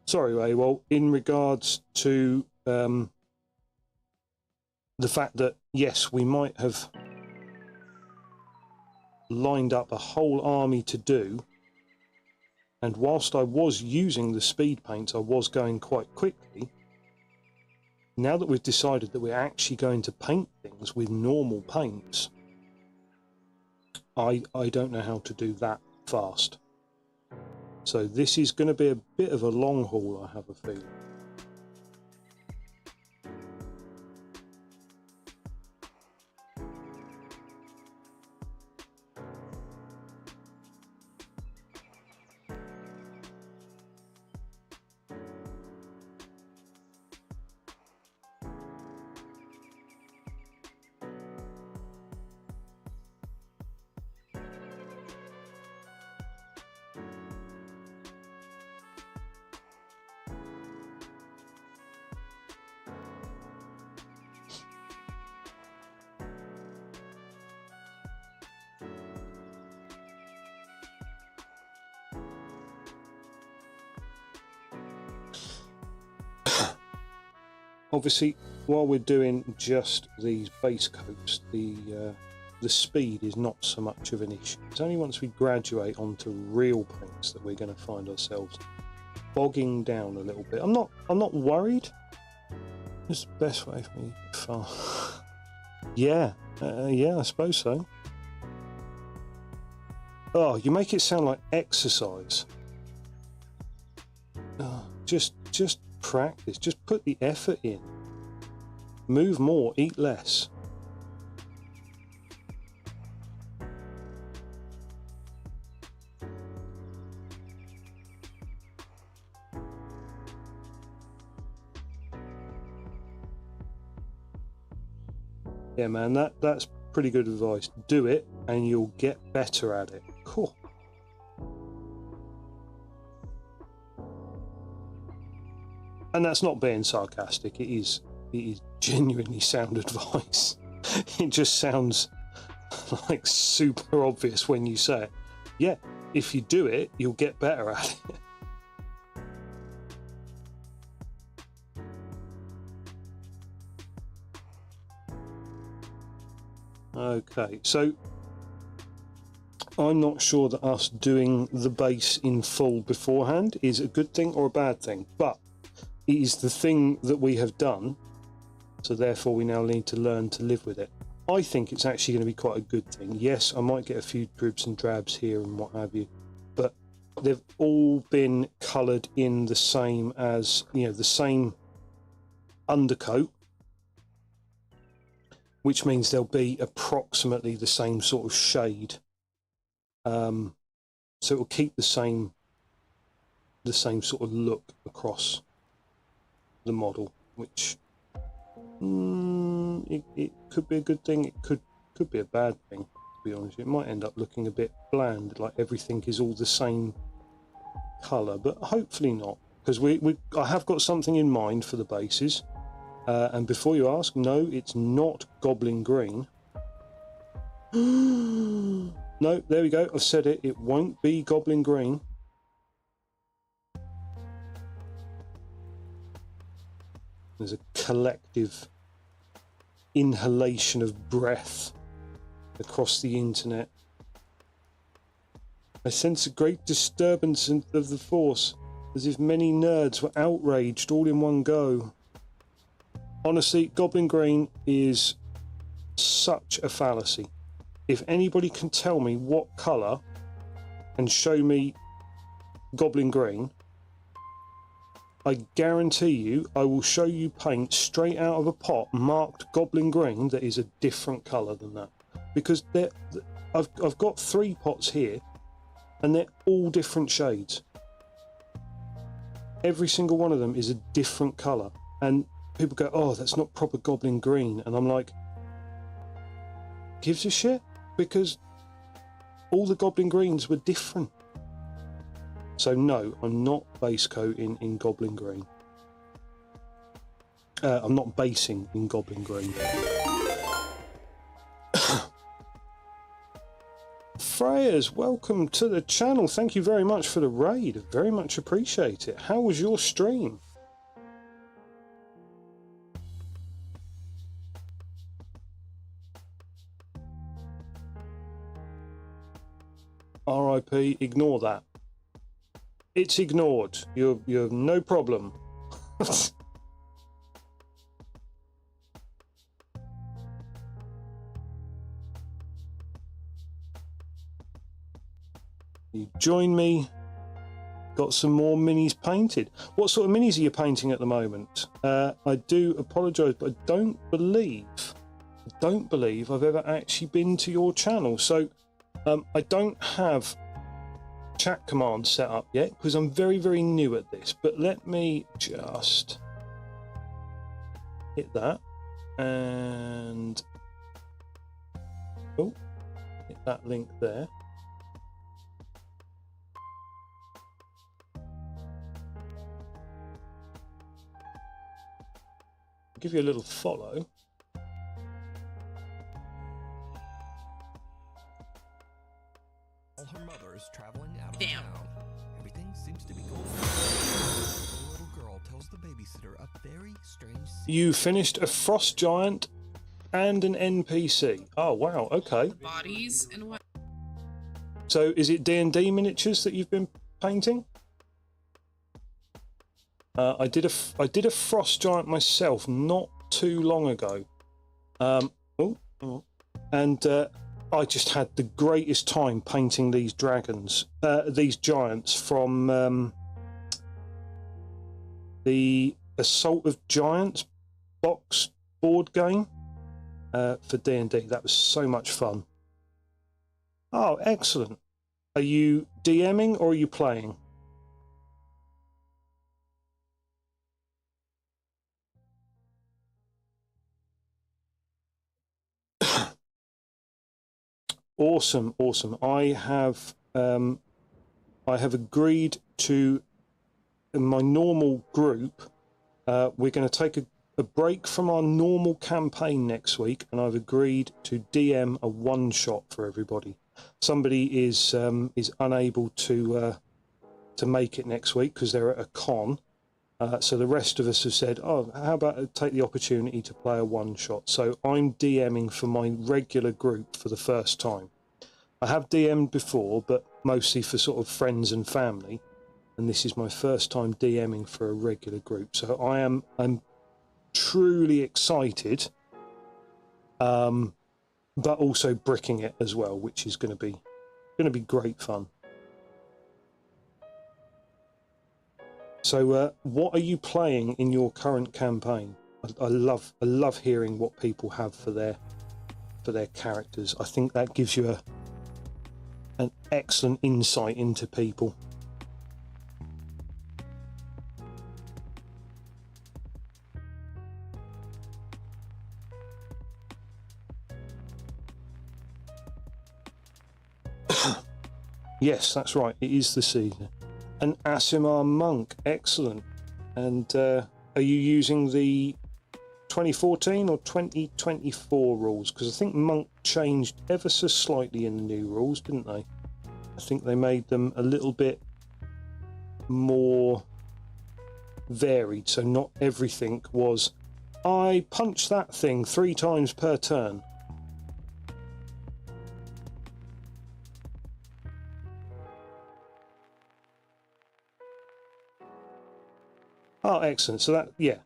Sorry, Ray. Well, in regards to the fact that, yes, we might have lined up a whole army to do, and whilst I was using the speed paints, I was going quite quickly. Now that we've decided that we're actually going to paint things with normal paints, I don't know how to do that fast. So this is going to be a bit of a long haul, I have a feeling. obviously, while we're doing just these base coats, the speed is not so much of an issue. It's only once we graduate onto real paints that we're going to find ourselves bogging down a little bit. I'm not worried. It's the best way for me to far. Yeah, yeah, I suppose so. Oh, you make it sound like exercise. Oh, just practice. Just put the effort in. Move more, eat less. Yeah, man, that's pretty good advice. Do it and you'll get better at it. Cool. And that's not being sarcastic. It is genuinely sound advice. It just sounds like super obvious when you say it. Yeah, if you do it, you'll get better at it. Okay, so I'm not sure that us doing the base in full beforehand is a good thing or a bad thing, but it is the thing that we have done, so therefore we now need to learn to live with it. I think it's actually going to be quite a good thing. Yes, I might get a few dribs and drabs here and what have you, but they've all been coloured in the same as, you know, the same undercoat, which means they'll be approximately the same sort of shade. So it will keep the same sort of look across the model, which it could be a good thing. It could be a bad thing, to be honest. It might end up looking a bit bland, like everything is all the same colour, but hopefully not, because I have got something in mind for the bases. And before you ask, no, it's not Goblin Green. No, there we go. I've said it. It won't be Goblin Green. There's a collective inhalation of breath across the internet. I sense a great disturbance of the force, as if many nerds were outraged all in one go. Honestly, Goblin Green is such a fallacy. If anybody can tell me what colour and show me Goblin Green, I guarantee you I will show you paint straight out of a pot marked Goblin Green that is a different colour than that. Because I've got 3 pots here and they're all different shades. Every single one of them is a different colour. And people go, oh, that's not proper Goblin Green. And I'm like, gives a shit? Because all the Goblin Greens were different. So no, I'm not base coating in Goblin Green. I'm not basing in Goblin Green. Freyers, welcome to the channel. Thank you very much for the raid. Very much appreciate it. How was your stream? RIP, ignore that. It's ignored. You're no problem. You join me. Got some more minis painted. What sort of minis are you painting at the moment? I do apologise, but I don't believe I've ever actually been to your channel. So I don't have chat commands set up yet because I'm very, very new at this. But let me just hit that and oh, hit that link there. Give you a little follow. Her mother is traveling out of town. Everything seems to be going well. The little girl tells the babysitter a very strange. You finished a frost giant and an NPC. Oh wow, okay. The bodies and what? So is it D&D miniatures that you've been painting? I did a frost giant myself not too long ago. And I just had the greatest time painting these dragons, these giants from the Assault of Giants box board game for D&D. That was so much fun. Oh, excellent. Are you DMing or are you playing? Awesome, awesome. I have agreed to, in my normal group, we're going to take a break from our normal campaign next week, and I've agreed to DM a one-shot for everybody. Somebody is unable to make it next week because they're at a con. So the rest of us have said, oh, how about I take the opportunity to play a one-shot? So I'm DMing for my regular group for the first time. I have DM'd before, but mostly for sort of friends and family. And this is my first time DMing for a regular group. So I'm truly excited, but also bricking it as well, which is going to be great fun. So, what are you playing in your current campaign? I love hearing what people have for their characters. I think that gives you an excellent insight into people. Yes, that's right. It is the season. An Aasimar monk, excellent. And are you using the 2014 or 2024 rules? Because I think monk changed ever so slightly in the new rules, didn't they? I think they made them a little bit more varied, so not everything was, I punch that thing 3 times per turn. Oh, excellent. So that, yeah,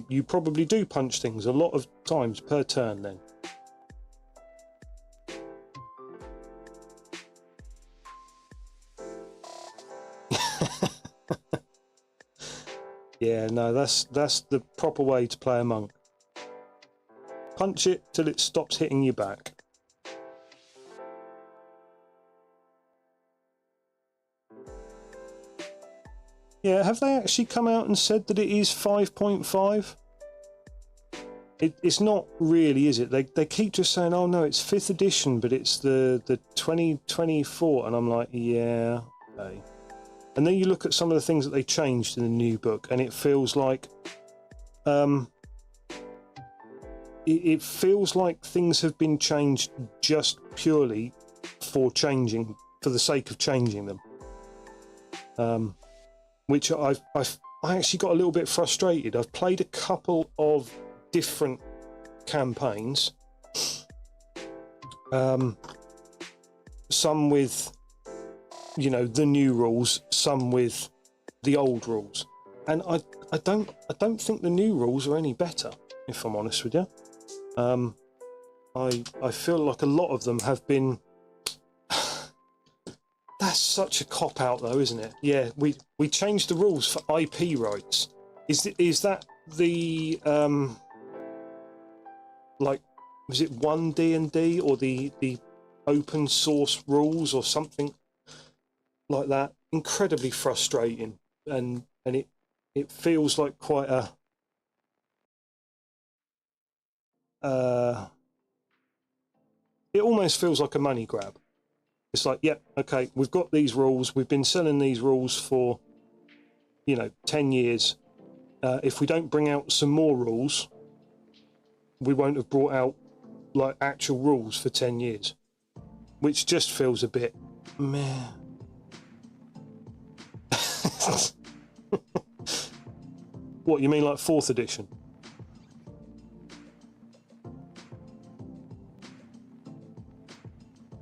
you probably do punch things a lot of times per turn then. Yeah, no, that's the proper way to play a monk. Punch it till it stops hitting you back. Yeah, have they actually come out and said that it is 5.5? It's not really, is it? They keep just saying, oh no, it's 5th edition, but it's the 2024, and I'm like, yeah, okay. And then you look at some of the things that they changed in the new book, and it feels like, it feels like things have been changed just purely for the sake of changing them. Which I actually got a little bit frustrated. I've played a couple of different campaigns, some with, you know, the new rules, some with the old rules, and I don't think the new rules are any better, if I'm honest with you. I feel like a lot of them have been. That's such a cop-out, though, isn't it? Yeah, we changed the rules for IP rights. Is that the like, was it 1D&D or the open source rules or something like that? Incredibly frustrating, and it feels like quite a it almost feels like a money grab. It's like, yeah, okay, we've got these rules. We've been selling these rules for, 10 years. If we don't bring out some more rules, we won't have brought out, like, actual rules for 10 years. Which just feels a bit meh. What, you mean like 4th edition?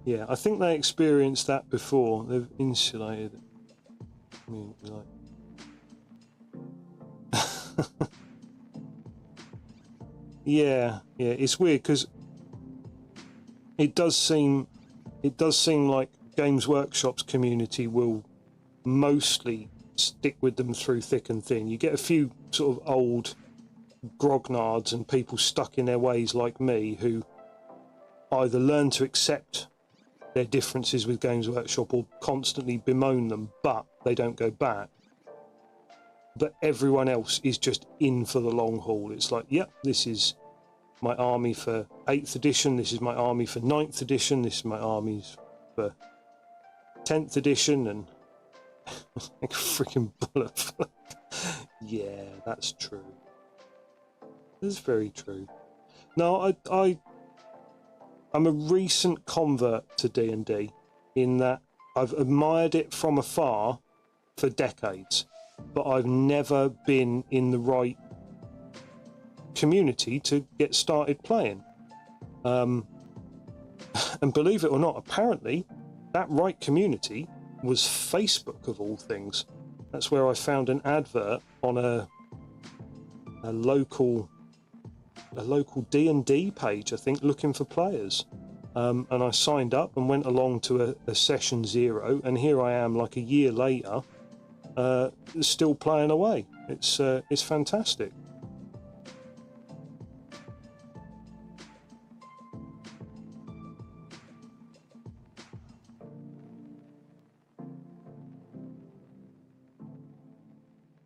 Yeah, I think they experienced that before. They've insulated it. I mean, like... yeah, it's weird because it does seem like Games Workshop's community will mostly stick with them through thick and thin. You get a few sort of old grognards and people stuck in their ways like me who either learn to accept their differences with Games Workshop or constantly bemoan them, but they don't go back. But everyone else is just in for the long haul. It's like, yep, this is my army for 8th edition, this is my army for 9th edition, this is my armies for 10th edition, and like a freaking bullet. Yeah, that's true. That's very true. No, I'm a recent convert to D&D in that I've admired it from afar for decades, but I've never been in the right community to get started playing. And believe it or not, apparently that right community was Facebook of all things. That's where I found an advert on a local D&D page, I think, looking for players. And I signed up and went along to a session 0, and here I am like a year later, still playing away. It's fantastic.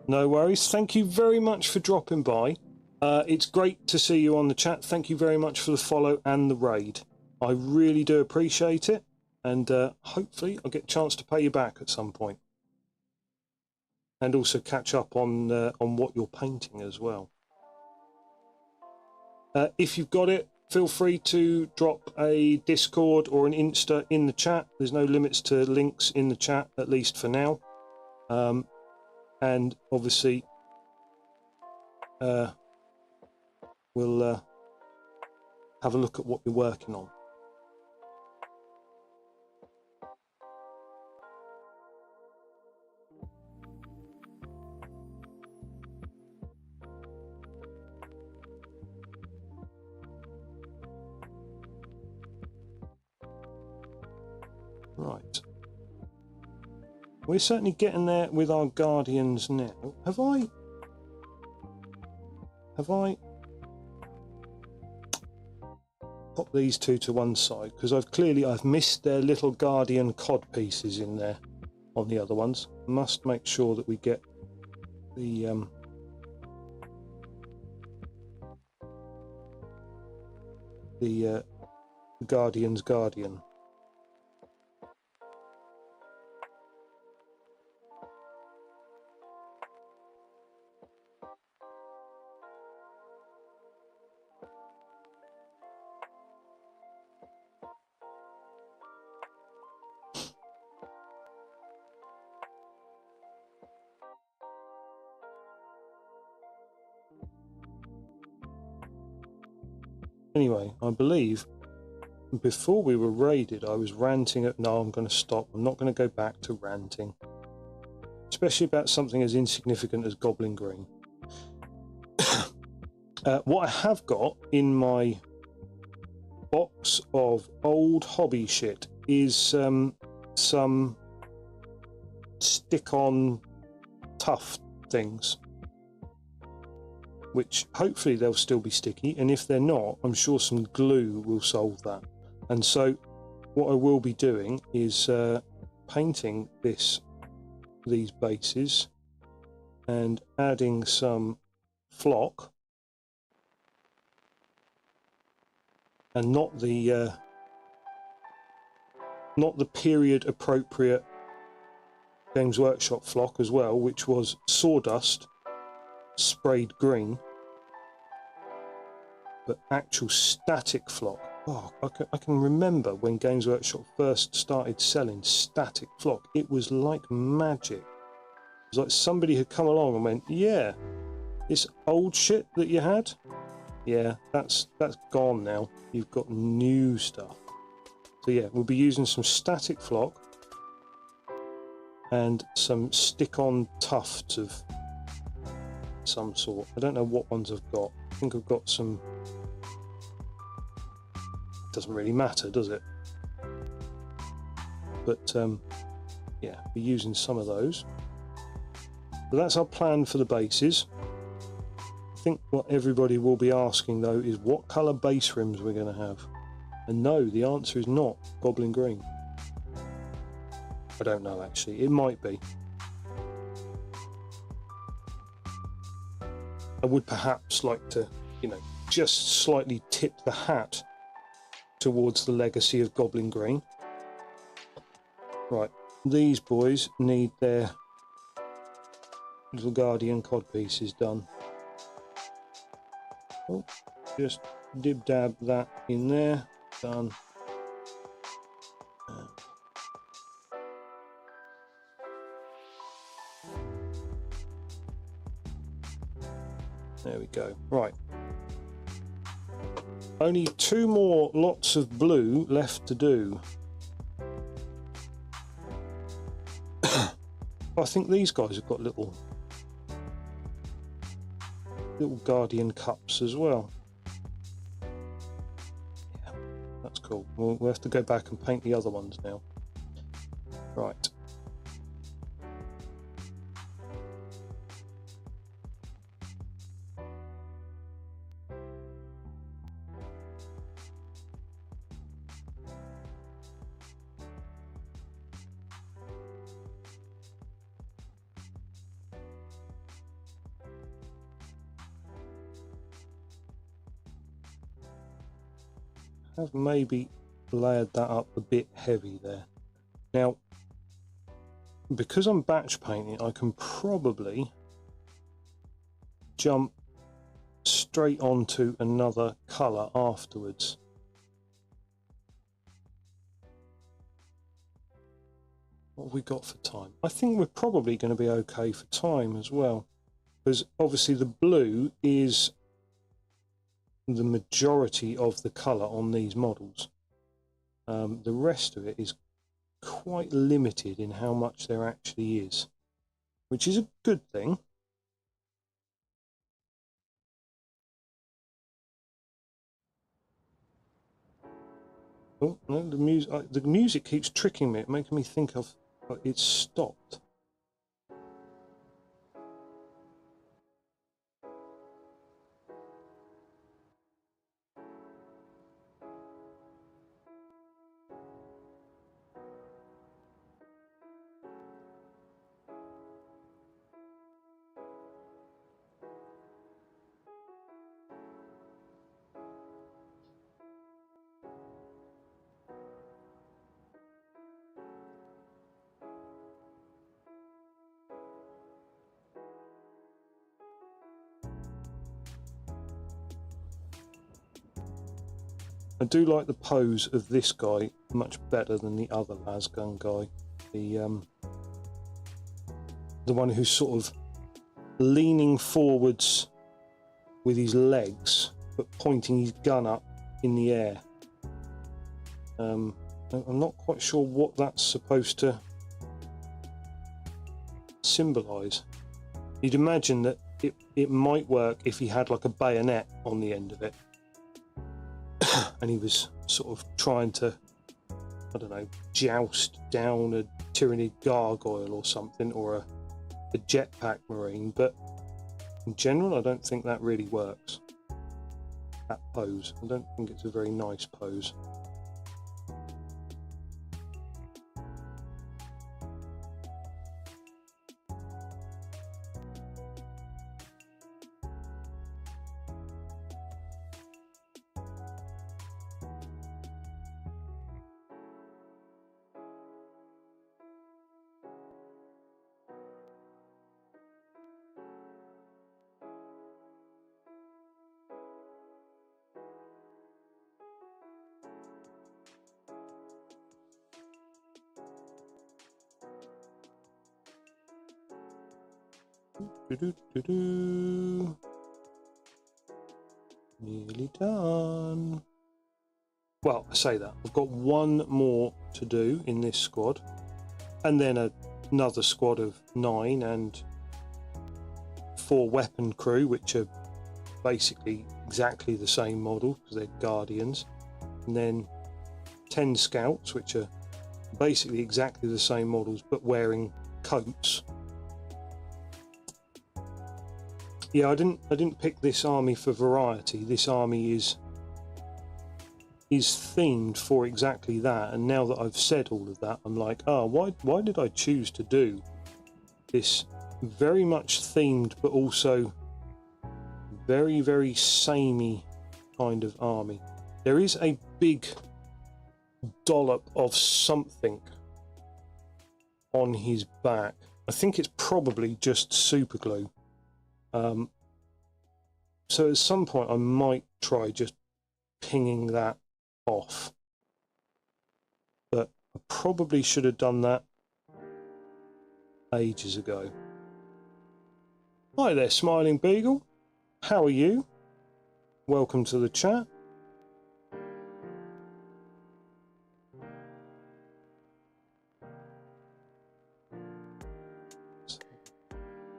No worries. Thank you very much for dropping by. It's great to see you on the chat. Thank you very much for the follow and the raid. I really do appreciate it, and hopefully I'll get a chance to pay you back at some point, and also catch up on what you're painting as well. If you've got it, feel free to drop a Discord or an Insta in the chat. There's no limits to links in the chat, at least for now. And obviously, we'll have a look at what you're working on. Right. We're certainly getting there with our Guardians now. Have I pop these two to one side? Because I've missed their little Guardian cod pieces in there on the other ones. Must make sure that we get the Guardian's Guardian. Anyway, I believe before we were raided, I was ranting at... No, I'm going to stop. I'm not going to go back to ranting. Especially about something as insignificant as Goblin Green. What I have got in my box of old hobby shit is some stick-on tough things, which hopefully they'll still be sticky, and if they're not, I'm sure some glue will solve that. And so what I will be doing is painting these bases and adding some flock, and not the period appropriate Games Workshop flock as well, which was sawdust sprayed green, but actual static flock. Oh, I can remember when Games Workshop first started selling static flock. It was like magic. It was like somebody had come along and went, yeah, This old shit that you had, yeah, that's gone now. You've got new stuff. So yeah, we'll be using some static flock and some stick-on tufts of some sort. I don't know what ones I've got. I think I've got some. Doesn't really matter, does it? But yeah, we're using some of those. So that's our plan for the bases. I think what everybody will be asking though is what colour base rims we're going to have. And no, the answer is not Goblin Green. I don't know actually, it might be. I would perhaps like to, you know, just slightly tip the hat towards the legacy of Goblin Green. Right, these boys need their little Guardian codpieces done. Oh, just dib dab that in there, done. There we go. Right. Only 2 more lots of blue left to do. I think these guys have got little Guardian cups as well. Yeah, that's cool. We'll have to go back and paint the other ones now. Right. Have maybe layered that up a bit heavy there. Now, because I'm batch painting, I can probably jump straight onto another colour afterwards. What have we got for time? I think we're probably going to be okay for time as well, because obviously the blue is the majority of the colour on these models. The rest of it is quite limited in how much there actually is, which is a good thing. Oh no, the music keeps tricking me, making me think of it's stopped. I do like the pose of this guy much better than the other lasgun guy. The one who's sort of leaning forwards with his legs, but pointing his gun up in the air. I'm not quite sure what that's supposed to symbolise. You'd imagine that it might work if he had like a bayonet on the end of it. And he was sort of trying to, I don't know, joust down a Tyrannid gargoyle or something, or a jetpack marine, but in general I don't think that really works. That pose, I don't think it's a very nice pose. Nearly done. Well, I say that. I've got one more to do in this squad. And then another squad of 9 and 4 weapon crew, which are basically exactly the same model because they're Guardians. And then 10 scouts, which are basically exactly the same models but wearing coats. Yeah, I didn't pick this army for variety. This army is themed for exactly that, and now that I've said all of that, I'm like, oh, why did I choose to do this very much themed but also very, very samey kind of army? There is a big dollop of something on his back. I think it's probably just super glue. So at some point I might try just pinging that off, but I probably should have done that ages ago. Hi there, Smiling Beagle. How are you? Welcome to the chat.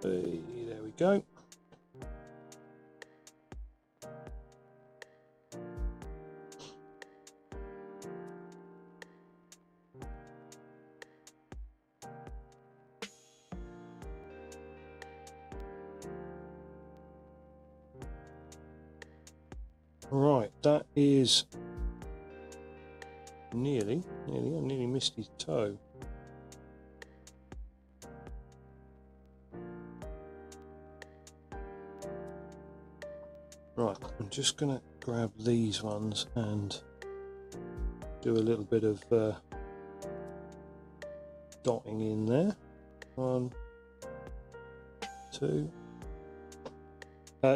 There we go. Right, that is I nearly missed his toe. Right, I'm just gonna grab these ones and do a little bit of dotting in there. 1, 2.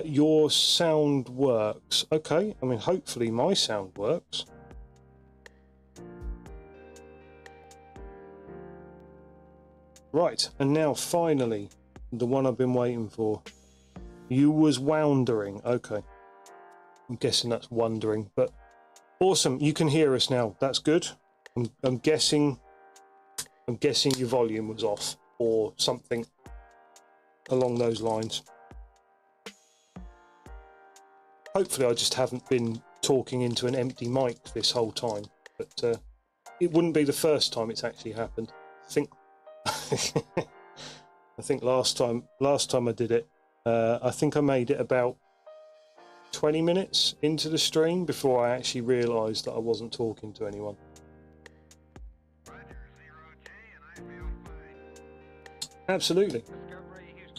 Your sound works. Okay, I mean, hopefully my sound works. Right, and now finally, the one I've been waiting for. You was woundering. Okay. I'm guessing that's wondering, but awesome. You can hear us now. That's good. I'm guessing your volume was off or something along those lines. Hopefully I just haven't been talking into an empty mic this whole time, but it wouldn't be the first time it's actually happened. I think I think last time I did it, I think I made it about 20 minutes into the stream before I actually realised that I wasn't talking to anyone. Absolutely.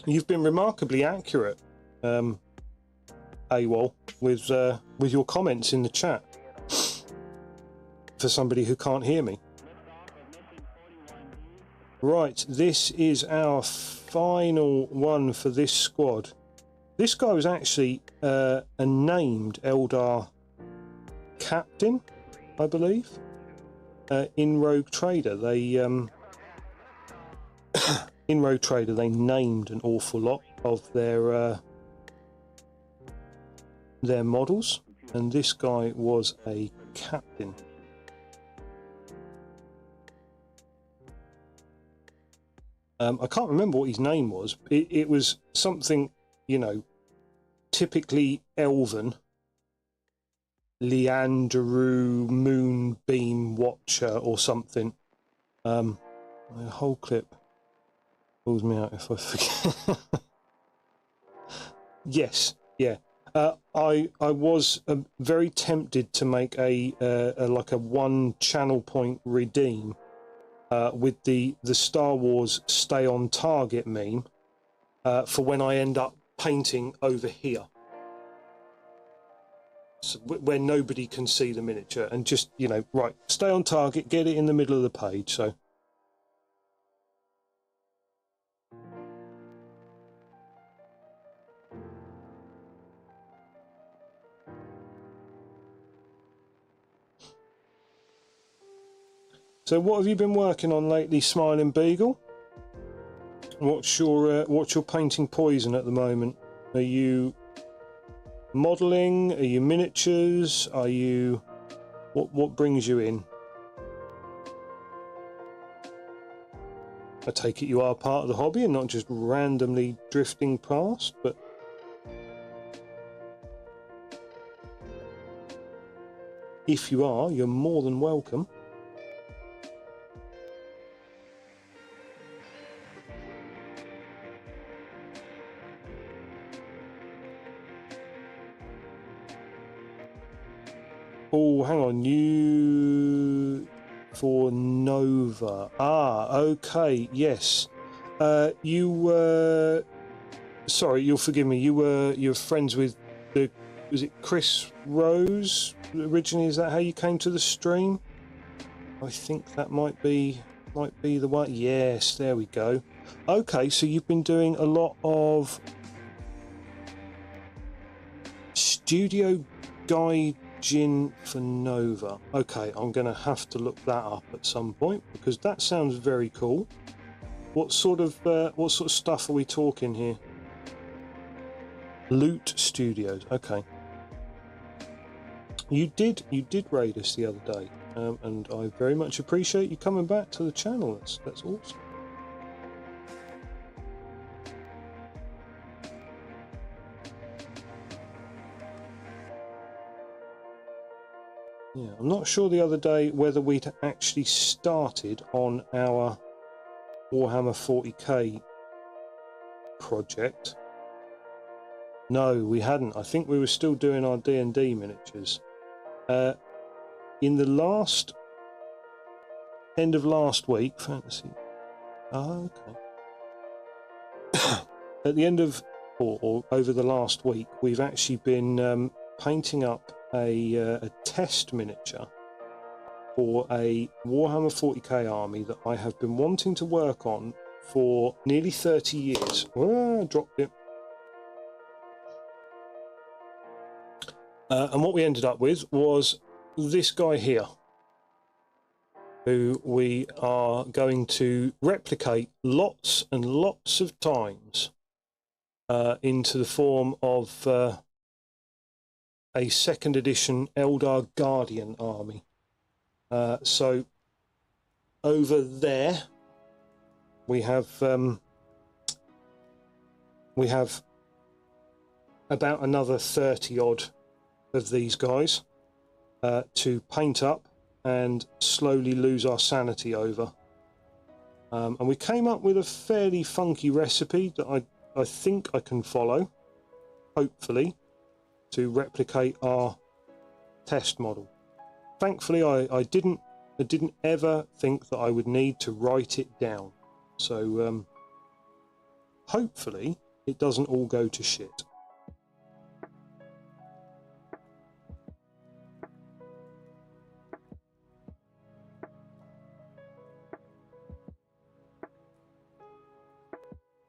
You've been remarkably accurate, AWOL, with your comments in the chat for somebody who can't hear me. Right, this is our final one for this squad. This guy was actually a named Eldar captain, I believe, in Rogue Trader. They in Rogue Trader they named an awful lot of their models, and this guy was a captain. I can't remember what his name was. It was something, you know, typically elven. Leanderu Moonbeam Watcher or something. The whole clip pulls me out if I forget. Yes, yeah. I was very tempted to make a like a one channel point redeem with the Star Wars stay on target meme for when I end up painting over here, so where nobody can see the miniature, and just, you know, right, stay on target, get it in the middle of the page. So what have you been working on lately, Smiling Beagle? What's your painting poison at the moment? Are you modelling? Are you miniatures? Are you what brings you in? I take it you are part of the hobby and not just randomly drifting past, but if you are, you're more than welcome. Oh, hang on, you for Nova. Ah, okay, yes. You were sorry, you'll forgive me. You're friends with was it Chris Rose originally? Is that how you came to the stream? I think that might be the one. Yes, there we go. Okay, so you've been doing a lot of studio gaijin for Nova. Okay, I'm gonna have to look that up at some point because that sounds very cool. What sort of stuff are we talking here? Loot Studios. Okay. You did raid us the other day, and I very much appreciate you coming back to the channel. That's awesome. Yeah, I'm not sure the other day whether we'd actually started on our Warhammer 40k project. No, we hadn't. I think we were still doing our D&D miniatures. In the end of last week, fantasy. Oh, okay. At the end of, or over the last week, we've actually been painting up a test miniature for a Warhammer 40k army that I have been wanting to work on for nearly 30 years. Oh, I dropped it. And what we ended up with was this guy here, who we are going to replicate lots and lots of times into the form of a 2nd edition Eldar Guardian army. So over there we have about another 30 odd of these guys to paint up and slowly lose our sanity over. And we came up with a fairly funky recipe that I think I can follow, hopefully, to replicate our test model. Thankfully, I didn't ever think that I would need to write it down. So hopefully it doesn't all go to shit.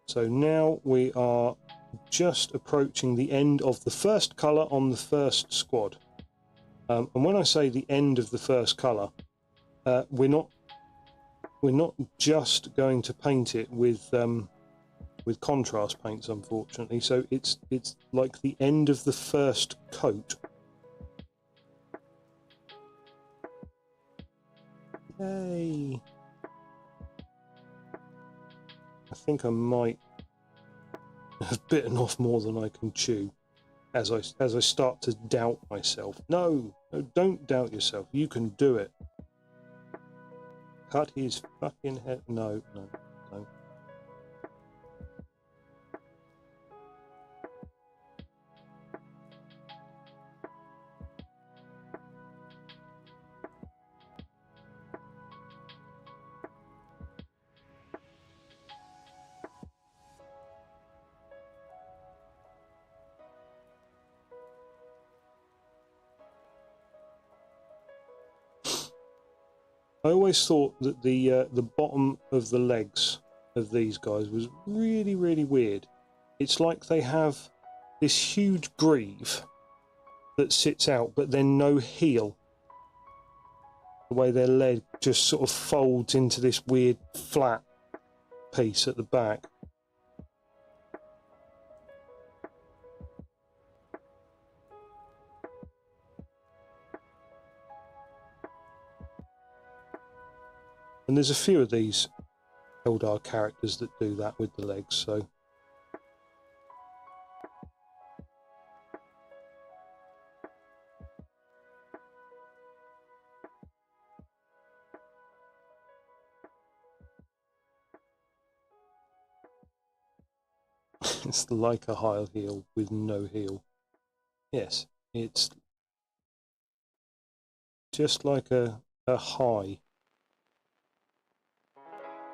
So now we are just approaching the end of the first colour on the first squad. And when I say the end of the first colour, we're not just going to paint it with contrast paints, unfortunately. So it's like the end of the first coat. Yay! I think I might have bitten off more than I can chew as I start to doubt myself. No, don't doubt yourself. You can do it. Cut his fucking head. No. I always thought that the bottom of the legs of these guys was really, really weird. It's like they have this huge greave that sits out, but then no heel. The way their leg just sort of folds into this weird flat piece at the back. And there's a few of these Eldar characters that do that with the legs, so... It's like a high heel with no heel. Yes, it's just like a high.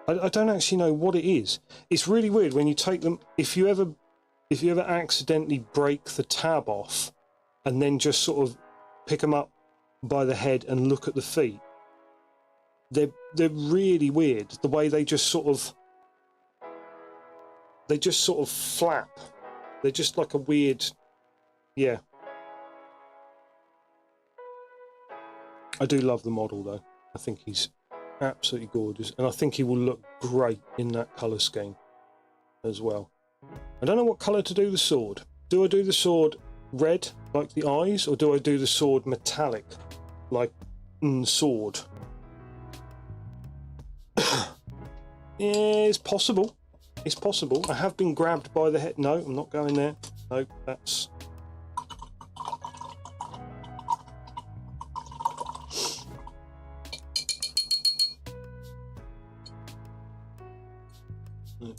I don't actually know what it is. It's really weird when you take them. If you ever accidentally break the tab off, and then just sort of pick them up by the head and look at the feet, they're really weird. The way they just sort of flap. They're just like a weird, yeah. I do love the model though. I think he's absolutely gorgeous, and I think he will look great in that colour scheme as well. I don't know what colour to do the sword. Do I do the sword red like the eyes, or do I do the sword metallic like sword? Yeah, it's possible. It's possible. I have been grabbed by the head. No, I'm not going there. No, that's...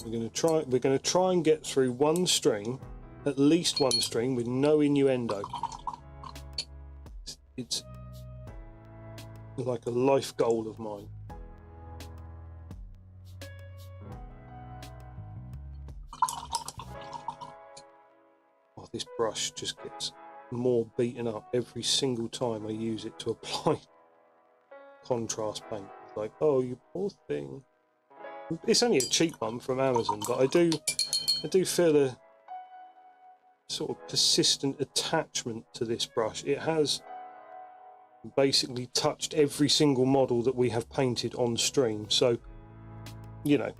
We're going to try and get through one stream, at least one stream, with no innuendo. It's like a life goal of mine. Oh, this brush just gets more beaten up every single time I use it to apply contrast paint. It's like, oh, you poor thing. It's only a cheap one from Amazon, but I do feel a sort of persistent attachment to this brush. It has basically touched every single model that we have painted on stream, so you know,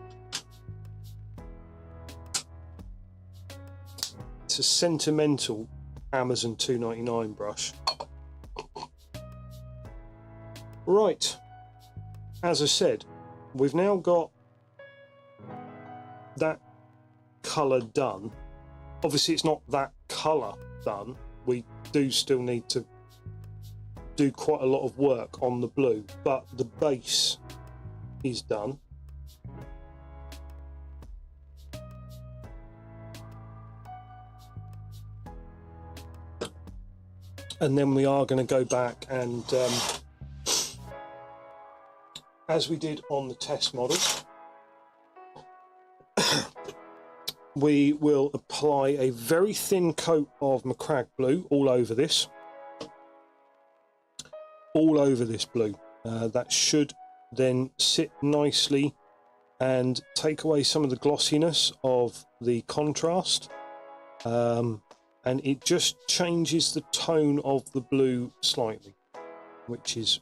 it's a sentimental Amazon $2.99 brush. Right, as I said, we've now got that colour done. Obviously it's not that colour done. We do still need to do quite a lot of work on the blue, but the base is done. And then we are going to go back and as we did on the test model, we will apply a very thin coat of Macragge blue all over this. All over this blue. That should then sit nicely and take away some of the glossiness of the contrast. And it just changes the tone of the blue slightly, which is...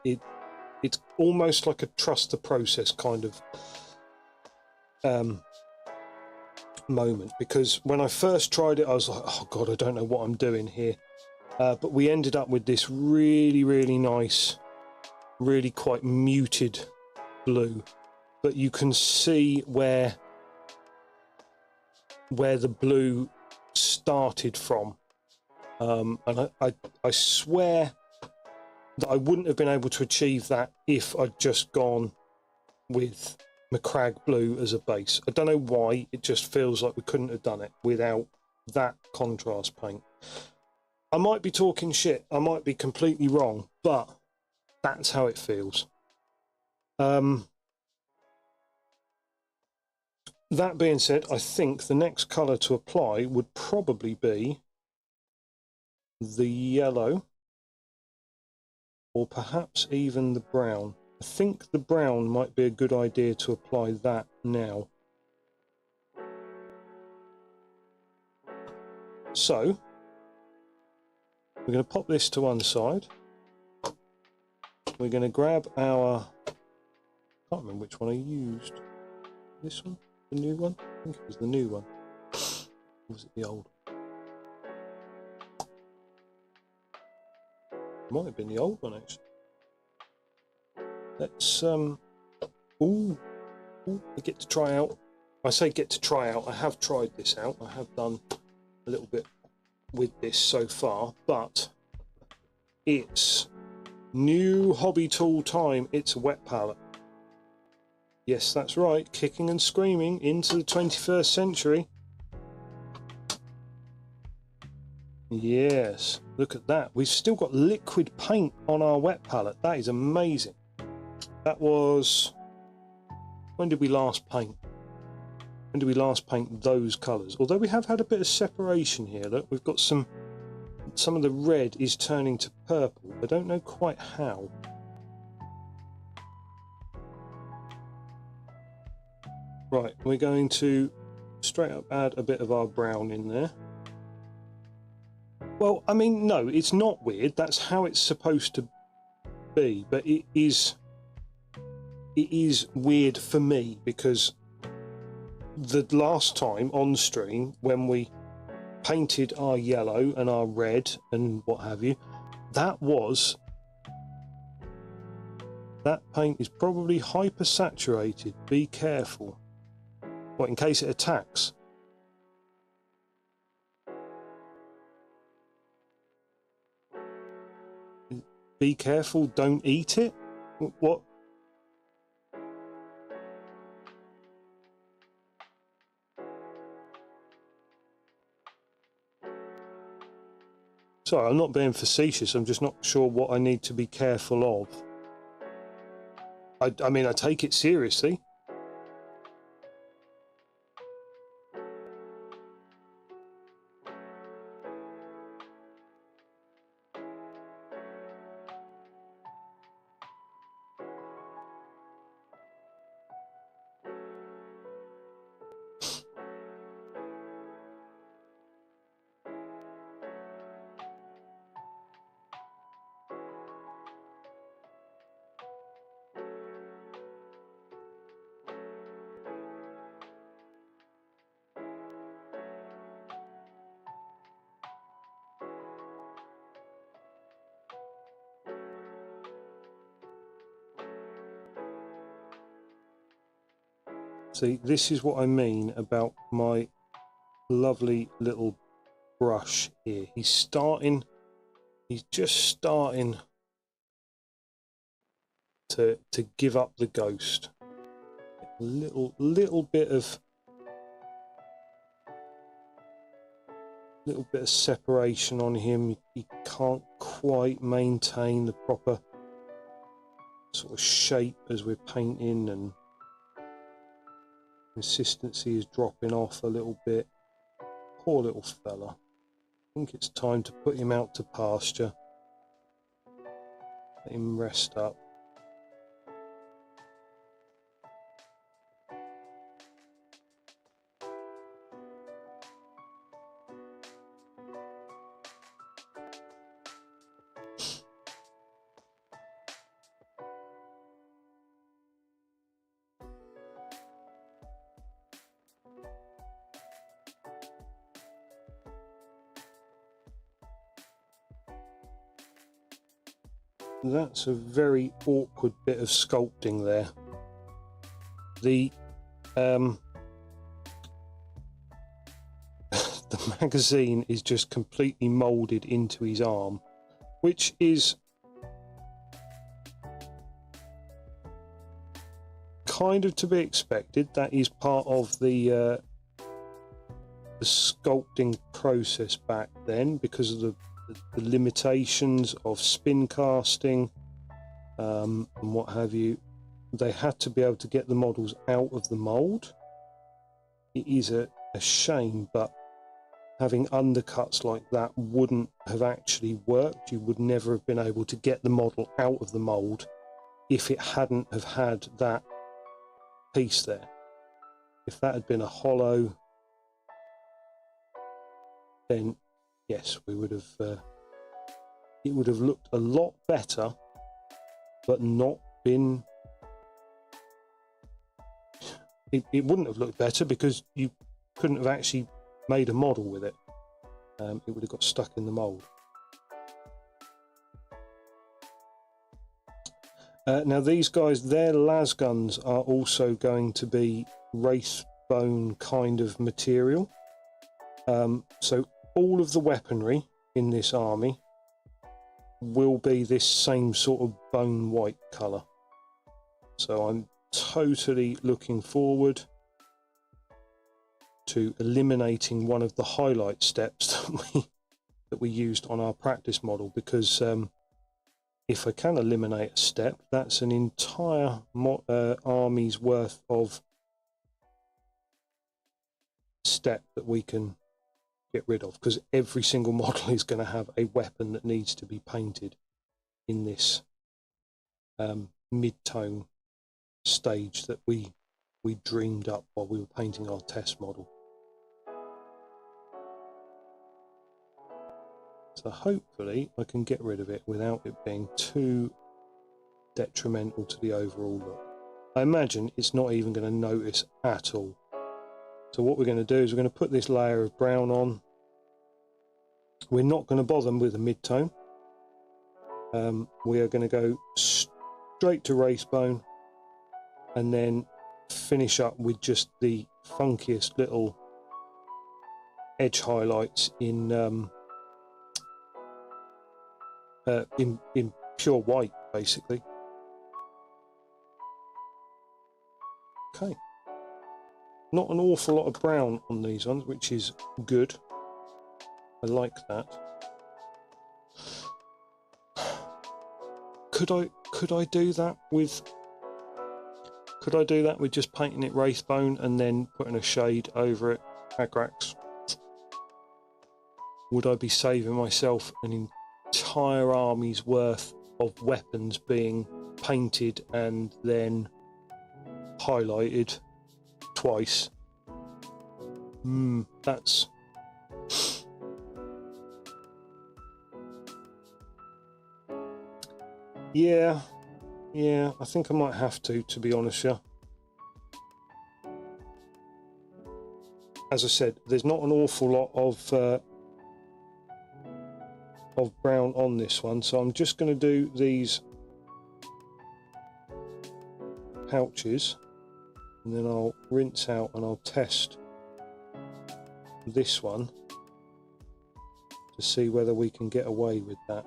It's almost like a trust the process kind of moment, because when I first tried it I was like, oh god, I don't know what I'm doing here, but we ended up with this really nice, really quite muted blue, but you can see where the blue started from, and I swear that I wouldn't have been able to achieve that if I'd just gone with Macragge blue as a base. I don't know why, it just feels like we couldn't have done it without that contrast paint. I might be talking shit, I might be completely wrong, but that's how it feels. That being said, I think the next colour to apply would probably be the yellow, or perhaps even the brown. I think the brown might be a good idea to apply that now. So we're going to pop this to one side. We're going to grab our... I can't remember which one I used. This one? The new one? I think it was the new one. Or was it the old one? Might have been the old one, actually. Let's ooh, I get to try out. I say get to try out. I have tried this out. I have done a little bit with this so far, but it's new hobby tool time. It's a wet palette. Yes, that's right. Kicking and screaming into the 21st century. Yes, look at that. We've still got liquid paint on our wet palette. That is amazing. That was... when did we last paint? When did we last paint those colours? Although we have had a bit of separation here. Look, we've got some of the red is turning to purple. I don't know quite how. Right, we're going to straight up add a bit of our brown in there. Well, I mean, no, it's not weird. That's how it's supposed to be, but it is weird for me because the last time on stream when we painted our yellow and our red and what have you, that paint is probably hyper saturated. Be careful. What, in case it attacks? Be careful, don't eat it? What? Sorry, I'm not being facetious. I'm just not sure what I need to be careful of. I mean, I take it seriously. See, this is what I mean about my lovely little brush here. He's just starting to give up the ghost. A little bit of separation on him. He can't quite maintain the proper sort of shape as we're painting, and consistency is dropping off a little bit. Poor little fella. I think it's time to put him out to pasture. Let him rest up. That's a very awkward bit of sculpting there. The the magazine is just completely molded into his arm, which is kind of to be expected. That is part of the sculpting process back then, because of the limitations of spin casting and what have you. They had to be able to get the models out of the mold. It is a shame, but having undercuts like that wouldn't have actually worked. You would never have been able to get the model out of the mold if it hadn't have had that piece there. If that had been a hollow, then yes, we would have. It would have looked a lot better, but not been. It wouldn't have looked better because you couldn't have actually made a model with it. It would have got stuck in the mold. Now these guys, their las guns are also going to be wraith bone kind of material. So all of the weaponry in this army will be this same sort of bone white colour. So I'm totally looking forward to eliminating one of the highlight steps that we used on our practice model, because if I can eliminate a step, that's an entire army's worth of step that we can get rid of, because every single model is going to have a weapon that needs to be painted in this mid-tone stage that we dreamed up while we were painting our test model. So hopefully I can get rid of it without it being too detrimental to the overall look. I imagine it's not even going to notice at all. So what we're going to do is we're going to put this layer of brown on. We're not going to bother with a mid-tone. We are going to go straight to race bone and then finish up with just the funkiest little edge highlights in pure white, basically. Okay. Not an awful lot of brown on these ones, which is good. I like that. Could I do that with just painting it wraith bone and then putting a shade over it, Agrax? Would I be saving myself an entire army's worth of weapons being painted and then highlighted twice? That's... Yeah, I think I might have to be honest with you. As I said, there's not an awful lot of brown on this one, so I'm just going to do these pouches and then I'll rinse out and I'll test this one to see whether we can get away with that.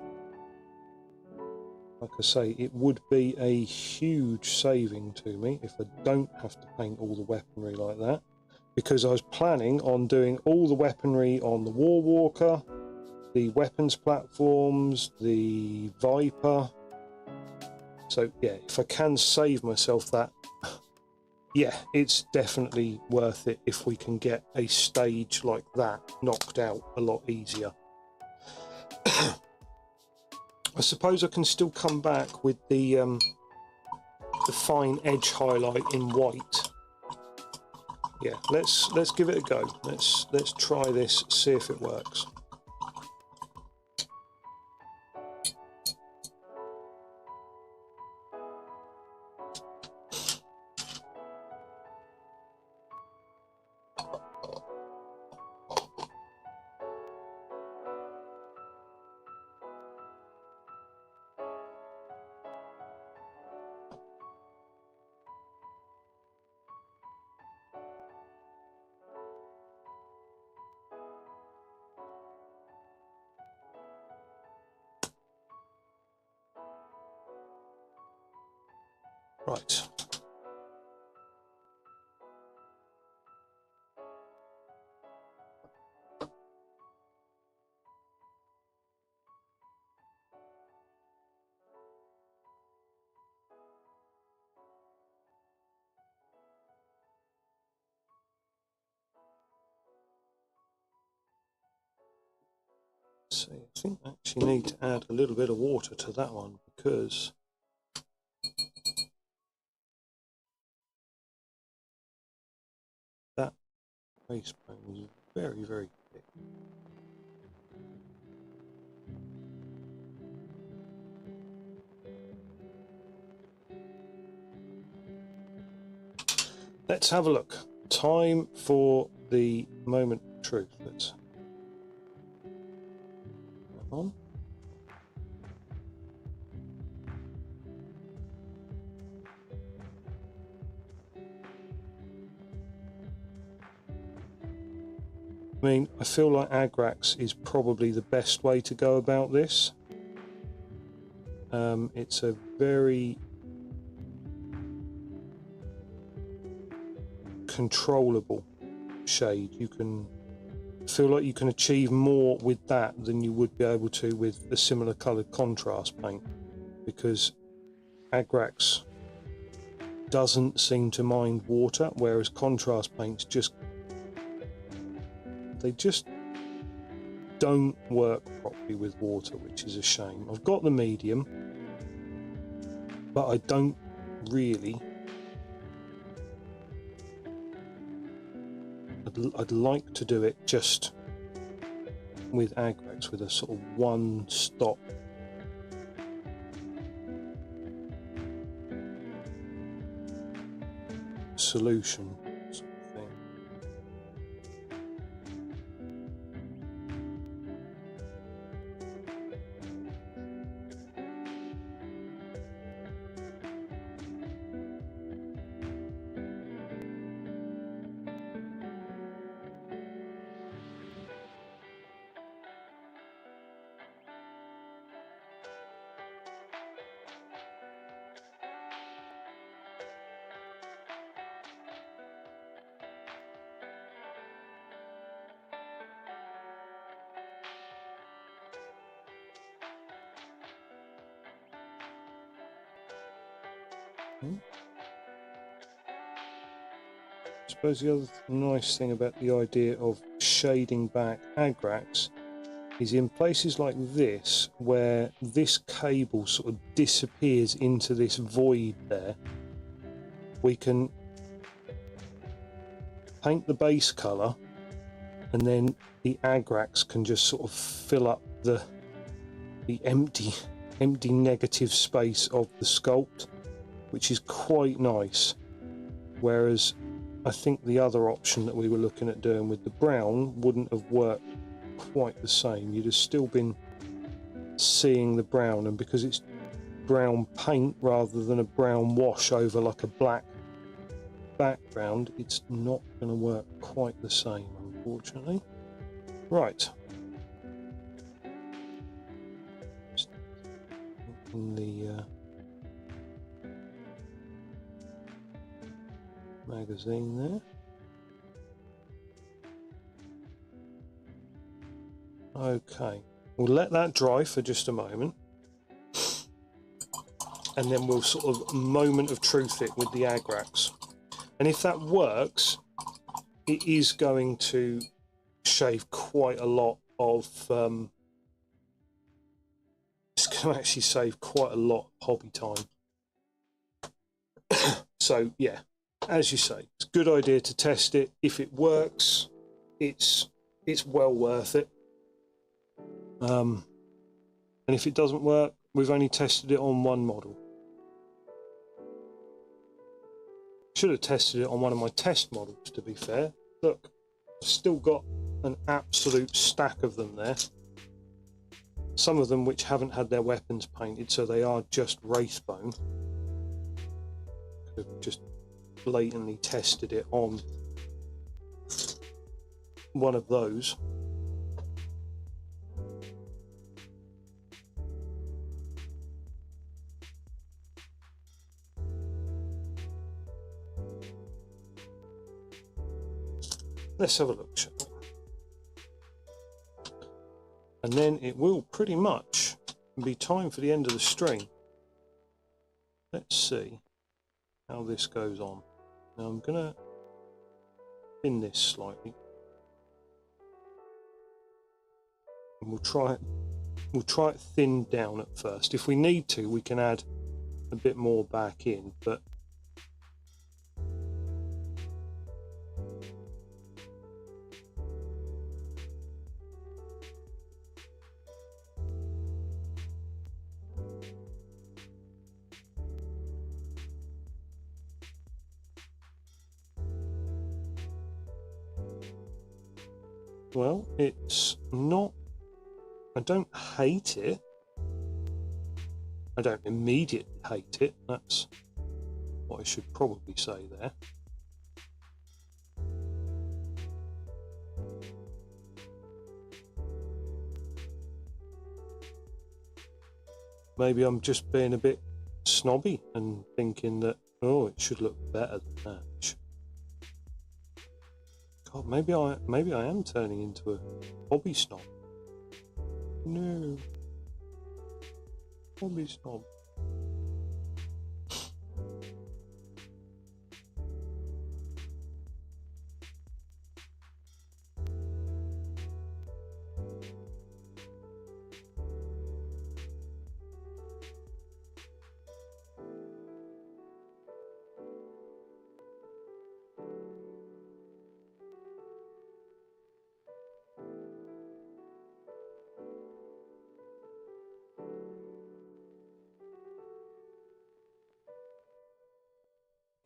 Like I say, it would be a huge saving to me if I don't have to paint all the weaponry like that, because I was planning on doing all the weaponry on the War Walker, the weapons platforms, the Viper. So yeah, if I can save myself that, yeah, it's definitely worth it if we can get a stage like that knocked out a lot easier. I suppose I can still come back with the fine edge highlight in white. Yeah, let's give it a go. Let's try this, see if it works. Right. See, I think I actually need to add a little bit of water to that one because that base bone is very, very thick. Let's have a look. Time for the moment of truth. Let's on. I mean, I feel like Agrax is probably the best way to go about this. It's a very controllable shade. You can feel like you can achieve more with that than you would be able to with a similar coloured contrast paint, because Agrax doesn't seem to mind water, whereas contrast paints just don't work properly with water, which is a shame. I've got the medium, but I don't really. I'd like to do it just with Agrax, with a sort of one-stop solution sort of thing. I suppose the other nice thing about the idea of shading back Agrax is in places like this, where this cable sort of disappears into this void there, we can paint the base colour and then the Agrax can just sort of fill up the empty negative space of the sculpt, which is quite nice. Whereas I think the other option that we were looking at doing with the brown wouldn't have worked quite the same. You'd have still been seeing the brown, and because it's brown paint rather than a brown wash over like a black background, it's not going to work quite the same, unfortunately. Right. In the magazine there. Okay, we'll let that dry for just a moment, and then we'll sort of moment of truth it with the Agrax. And if that works, it is going to shave quite a lot of it's going to actually save quite a lot of hobby time. So yeah, as you say, it's a good idea to test it. If it works, it's well worth it. And if it doesn't work, we've only tested it on one model. Should have tested it on one of my test models, to be fair. Look, I've still got an absolute stack of them there. Some of them which haven't had their weapons painted, so they are just Wraithbone. Could have just blatantly tested it on one of those. Let's have a look, shall we? And then it will pretty much be time for the end of the string. Let's see how this goes on. Now I'm gonna thin this slightly, and we'll try it thinned down at first. If we need to, we can add a bit more back in, but well, it's not, I don't hate it. I don't immediately hate it. That's what I should probably say there. maybe I'm just being a bit snobby and thinking that, oh, it should look better than that. God, maybe I am turning into a hobby snob. No, hobby snob.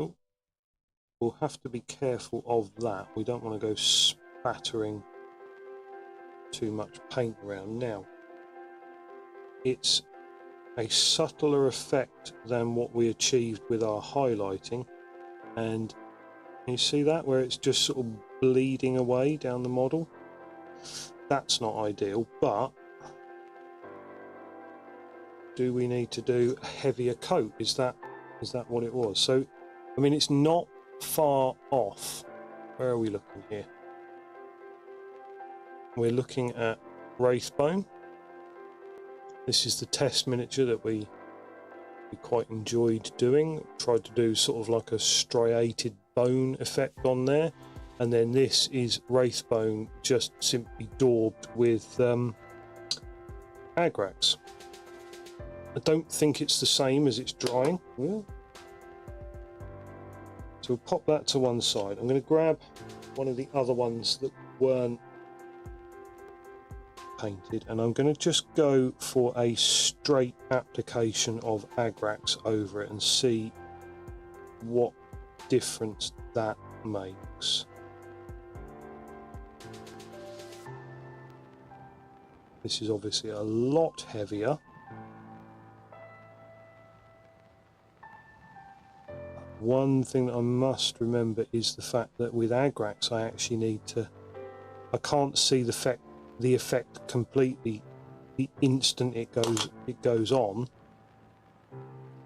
Oh, we'll have to be careful of that. We don't want to go spattering too much paint around. Now, it's a subtler effect than what we achieved with our highlighting, and you see that where it's just sort of bleeding away down the model. That's not ideal, but do we need to do a heavier coat? Is that what it was? So I mean, it's not far off. Where are we looking here? We're looking at Wraithbone. This is the test miniature that we quite enjoyed doing. Tried to do sort of like a striated bone effect on there. And then this is Wraithbone just simply daubed with Agrax. I don't think it's the same as it's drying. Yeah. So we'll pop that to one side. I'm going to grab one of the other ones that weren't painted, and I'm going to just go for a straight application of Agrax over it and see what difference that makes. This is obviously a lot heavier. One thing that I must remember is the fact that with Agrax I actually need to, I can't see the effect completely the instant it goes on.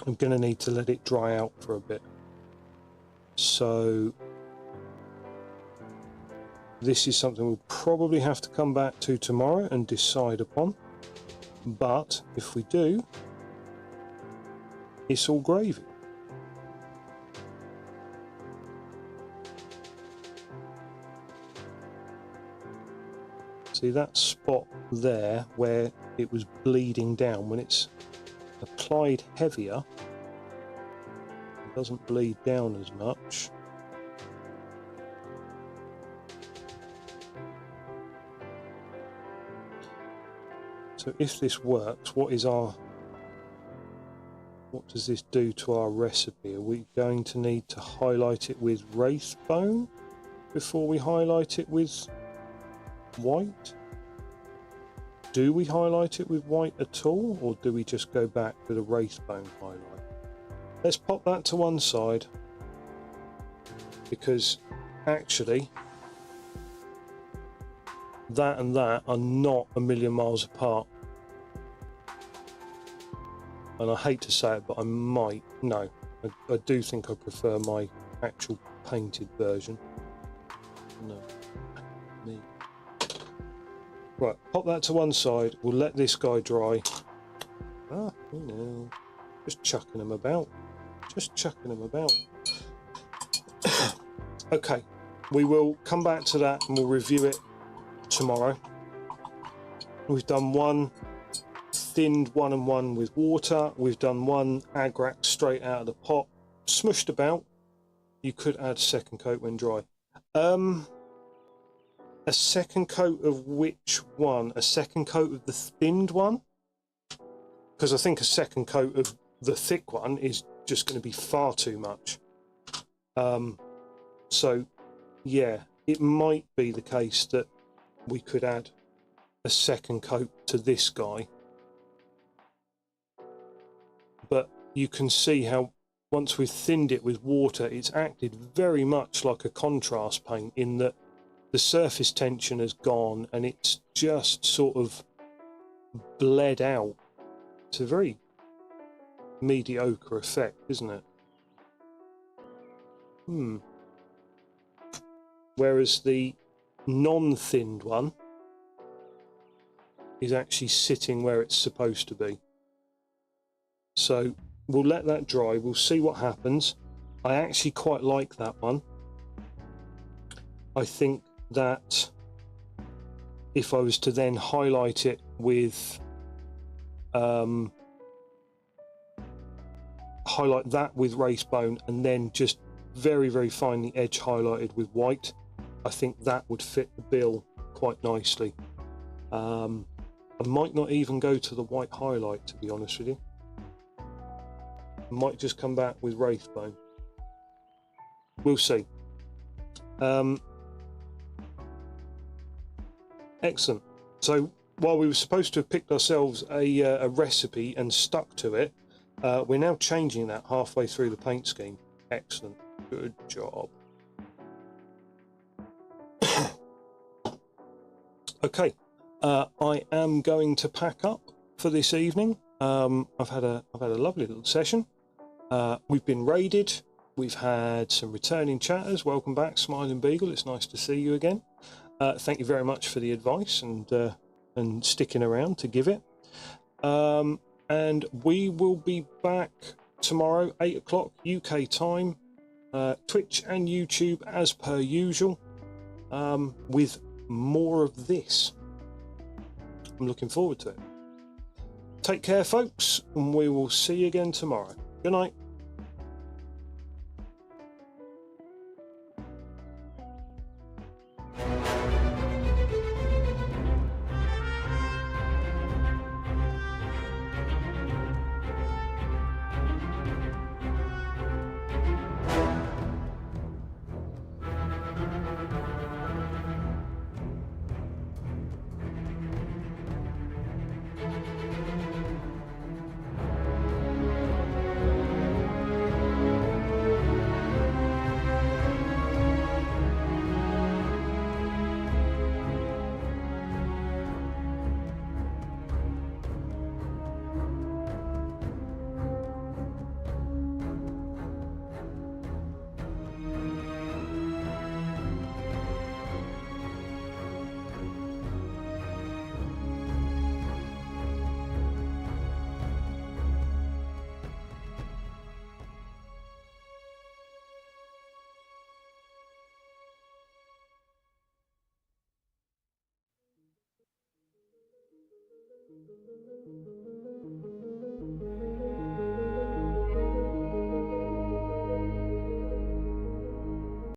I'm going to need to let it dry out for a bit. So this is something we'll probably have to come back to tomorrow and decide upon. But if we do, it's all gravy. See that spot there where it was bleeding down? When it's applied heavier, it doesn't bleed down as much. So if this works, what does this do to our recipe? Are we going to need to highlight it with Wraithbone before we highlight it with white? Do we highlight it with white at all, or do we just go back with a Wraithbone highlight? Let's pop that to one side, because actually that and that are not a million miles apart. And I hate to say it, but I do think I prefer my actual painted version. No, me. Right, pop that to one side. We'll let this guy dry. Just chucking them about. Just chucking them about. Okay, we will come back to that and we'll review it tomorrow. We've done one thinned 1-on-1 with water. We've done one Agrax straight out of the pot, smushed about. You could add second coat when dry. A second coat of which one? A second coat of the thinned one? Because I think a second coat of the thick one is just going to be far too much. So yeah, it might be the case that we could add a second coat to this guy. But you can see how once we've thinned it with water, it's acted very much like a contrast paint in that the surface tension has gone and it's just sort of bled out. It's a very mediocre effect, isn't it? Whereas the non-thinned one is actually sitting where it's supposed to be. So we'll let that dry. We'll see what happens. I actually quite like that one. I think that if I was to then highlight it with highlight that with race bone and then just very, very finely edge highlighted with white, I think that would fit the bill quite nicely. I might not even go to the white highlight, to be honest with you. I might just come back with race bone. We'll see. Excellent. So while we were supposed to have picked ourselves a recipe and stuck to it, we're now changing that halfway through the paint scheme. Excellent. Good job. Okay, I am going to pack up for this evening. I've had a lovely little session. We've been raided. We've had some returning chatters. Welcome back, Smiling Beagle. It's nice to see you again. Thank you very much for the advice and sticking around to give it. And we will be back tomorrow, 8 o'clock UK time, Twitch and YouTube as per usual, with more of this. I'm looking forward to it. Take care, folks, and we will see you again tomorrow. Good night.